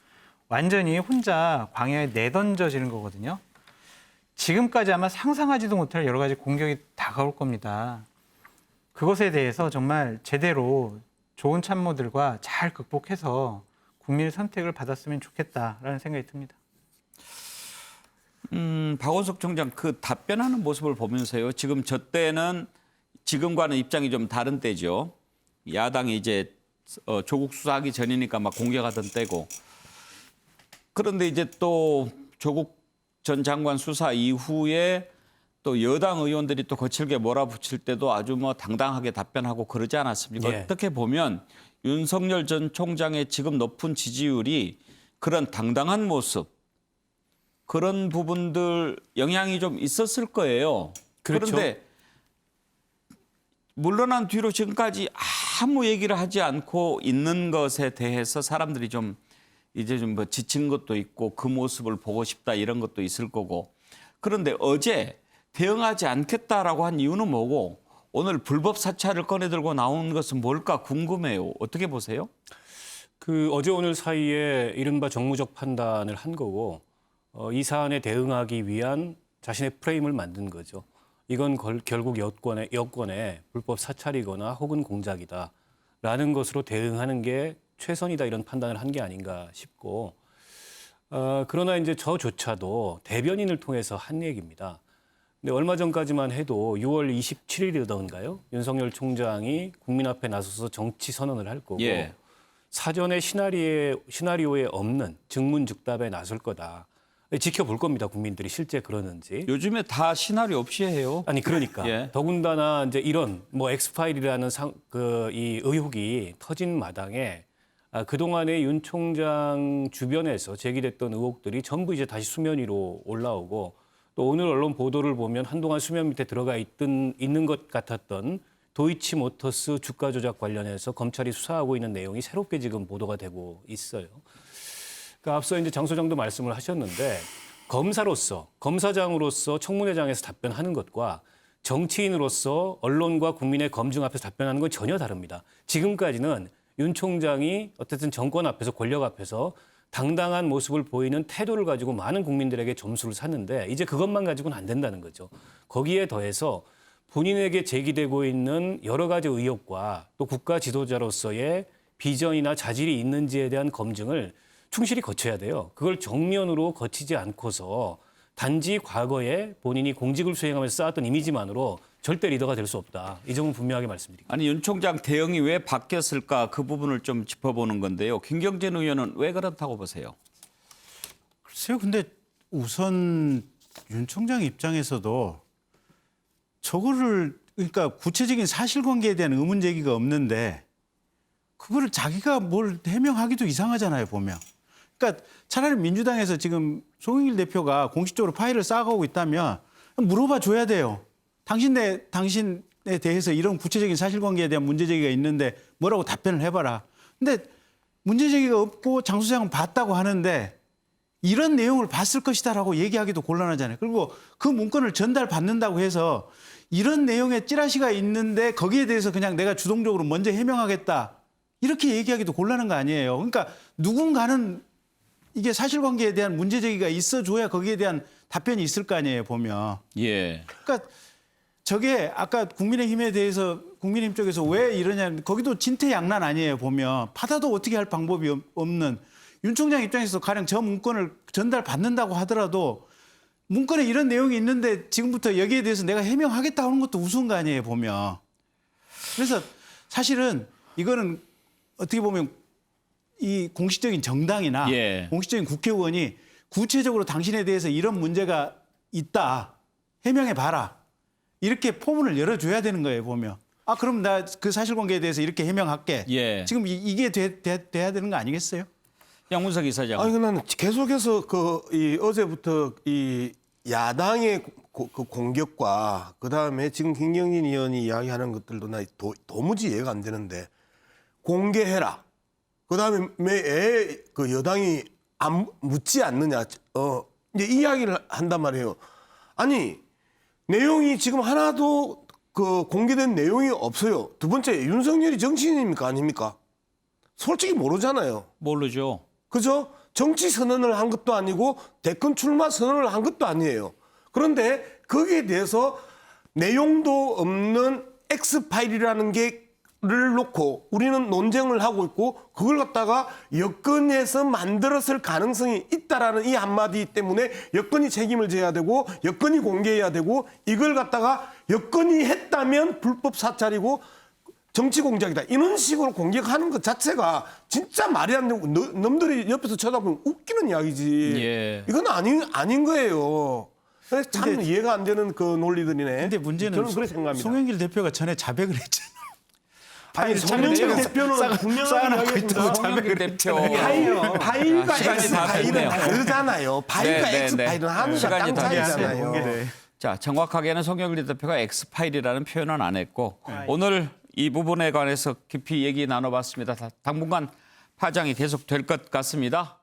완전히 혼자 광야에 내던져지는 거거든요. 지금까지 아마 상상하지도 못할 여러 가지 공격이 다가올 겁니다. 그것에 대해서 정말 제대로 좋은 참모들과 잘 극복해서 국민의 선택을 받았으면 좋겠다라는 생각이 듭니다. 박원석 총장 그 답변하는 모습을 보면서요. 지금 저 때는 지금과는 입장이 좀 다른 때죠. 야당이 이제 조국 수사하기 전이니까 막 공격하던 때고. 그런데 이제 또 조국 전 장관 수사 이후에 또 여당 의원들이 또 거칠게 몰아붙일 때도 아주 뭐 당당하게 답변하고 그러지 않았습니까? 예. 어떻게 보면 윤석열 전 총장의 지금 높은 지지율이 그런 당당한 모습 그런 부분들 영향이 좀 있었을 거예요. 그렇죠. 그런데 물러난 뒤로 지금까지 아무 얘기를 하지 않고 있는 것에 대해서 사람들이 좀 이제 좀 뭐 지친 것도 있고 그 모습을 보고 싶다 이런 것도 있을 거고. 그런데 어제 대응하지 않겠다라고 한 이유는 뭐고 오늘 불법 사찰을 꺼내들고 나온 것은 뭘까 궁금해요. 어떻게 보세요? 그 어제 오늘 사이에 이른바 정무적 판단을 한 거고 이 사안에 대응하기 위한 자신의 프레임을 만든 거죠. 이건 결국 여권의 불법 사찰이거나 혹은 공작이다라는 것으로 대응하는 게 최선이다 이런 판단을 한 게 아닌가 싶고 그러나 이제 저조차도 대변인을 통해서 한 얘기입니다. 근데 얼마 전까지만 해도 6월 27일이던가요? 윤석열 총장이 국민 앞에 나서서 정치 선언을 할 거고 예. 사전에 시나리오에 없는 증문즉답에 나설 거다. 지켜볼 겁니다. 국민들이 실제 그러는지. 요즘에 다 시나리오 없이 해요. 아니 그러니까 예. 더군다나 이제 이런 뭐 엑스파일이라는 이 의혹이 터진 마당에 그동안의 윤 총장 주변에서 제기됐던 의혹들이 전부 이제 다시 수면 위로 올라오고 또 오늘 언론 보도를 보면 한동안 수면 밑에 들어가 있는 것 같았던 도이치모터스 주가 조작 관련해서 검찰이 수사하고 있는 내용이 새롭게 지금 보도가 되고 있어요. 그러니까 앞서 이제 장 소장도 말씀을 하셨는데 검사장으로서 청문회장에서 답변하는 것과 정치인으로서 언론과 국민의 검증 앞에서 답변하는 건 전혀 다릅니다. 지금까지는 윤 총장이 어쨌든 정권 앞에서 권력 앞에서 당당한 모습을 보이는 태도를 가지고 많은 국민들에게 점수를 샀는데 이제 그것만 가지고는 안 된다는 거죠. 거기에 더해서 본인에게 제기되고 있는 여러 가지 의혹과 또 국가 지도자로서의 비전이나 자질이 있는지에 대한 검증을 충실히 거쳐야 돼요. 그걸 정면으로 거치지 않고서 단지 과거에 본인이 공직을 수행하면서 쌓았던 이미지만으로 절대 리더가 될 수 없다. 이 점은 분명하게 말씀드립니다. 아니 윤 총장 대응이 왜 바뀌었을까 그 부분을 좀 짚어보는 건데요. 김경진 의원은 왜 그렇다고 보세요? 글쎄요. 근데 우선 윤 총장 입장에서도 저거를 그러니까 구체적인 사실관계에 대한 의문 제기가 없는데 그거를 자기가 뭘 해명하기도 이상하잖아요, 보면. 그러니까 차라리 민주당에서 지금 송영길 대표가 공식적으로 파일을 쌓아가고 있다면 물어봐 줘야 돼요. 당신에 대해서 이런 구체적인 사실관계에 대한 문제제기가 있는데 뭐라고 답변을 해봐라. 근데 문제제기가 없고 장 소장은 봤다고 하는데 이런 내용을 봤을 것이다라고 얘기하기도 곤란하잖아요. 그리고 그 문건을 전달받는다고 해서 이런 내용의 찌라시가 있는데 거기에 대해서 그냥 내가 주동적으로 먼저 해명하겠다. 이렇게 얘기하기도 곤란한 거 아니에요. 그러니까 누군가는 이게 사실관계에 대한 문제제기가 있어줘야 거기에 대한 답변이 있을 거 아니에요, 보면. 예. 그러니까 저게 아까 국민의힘에 대해서 국민의힘 쪽에서 왜 이러냐, 거기도 진퇴양난 아니에요, 보면. 받아도 어떻게 할 방법이 없는. 윤 총장 입장에서 가령 저 문건을 전달받는다고 하더라도 문건에 이런 내용이 있는데 지금부터 여기에 대해서 내가 해명하겠다 하는 것도 우스운 거 아니에요, 보면. 그래서 사실은 이거는 어떻게 보면 이 공식적인 정당이나 예. 공식적인 국회의원이 구체적으로 당신에 대해서 이런 문제가 있다. 해명해 봐라. 이렇게 포문을 열어줘야 되는 거예요, 보면. 아, 그럼 나 그 사실관계에 대해서 이렇게 해명할게. 예. 지금 이게 돼야 되는 거 아니겠어요? 양문석 이사장. 아니, 나는 계속해서 어제부터 이 야당의 그 공격과 그다음에 지금 김경진 의원이 이야기하는 것들도 나 도무지 이해가 안 되는데 공개해라. 그다음에 왜 그 여당이 안 묻지 않느냐. 이제 이야기를 한단 말이에요. 아니, 내용이 지금 하나도 그 공개된 내용이 없어요. 두 번째, 윤석열이 정치인입니까 아닙니까? 솔직히 모르잖아요. 모르죠. 그죠? 정치 선언을 한 것도 아니고 대권 출마 선언을 한 것도 아니에요. 그런데 거기에 대해서 내용도 없는 X파일이라는 게를 놓고 우리는 논쟁을 하고 있고 그걸 갖다가 여권에서 만들었을 가능성이 있다라는 이 한마디 때문에 여권이 책임을 져야 되고 여권이 공개해야 되고 이걸 갖다가 여권이 했다면 불법 사찰이고 정치 공작이다. 이런 식으로 공격하는 것 자체가 진짜 말이 안 되고 놈들이 옆에서 쳐다보면 웃기는 이야기지. 예. 이건 아닌 거예요. 그래서 참 이해가 안 되는 그 논리들이네. 근데 문제는 저는 그렇게 생각합니다. 송영길 대표가 전에 자백을 했잖아요. 아니, 송영길 대표는 분명하게 이야기했습니다. 송영길 대표. 파일과 시간이 다 X파일은 됐네요. 다르잖아요. 파일과 X파일은 하늘과 시간이 땅 다 차이잖아요. 됐어요. 자, 정확하게는 송영길 대표가 X파일이라는 표현은 안 했고 오늘 이 부분에 관해서 깊이 얘기 나눠봤습니다. 당분간 파장이 계속 될 것 같습니다.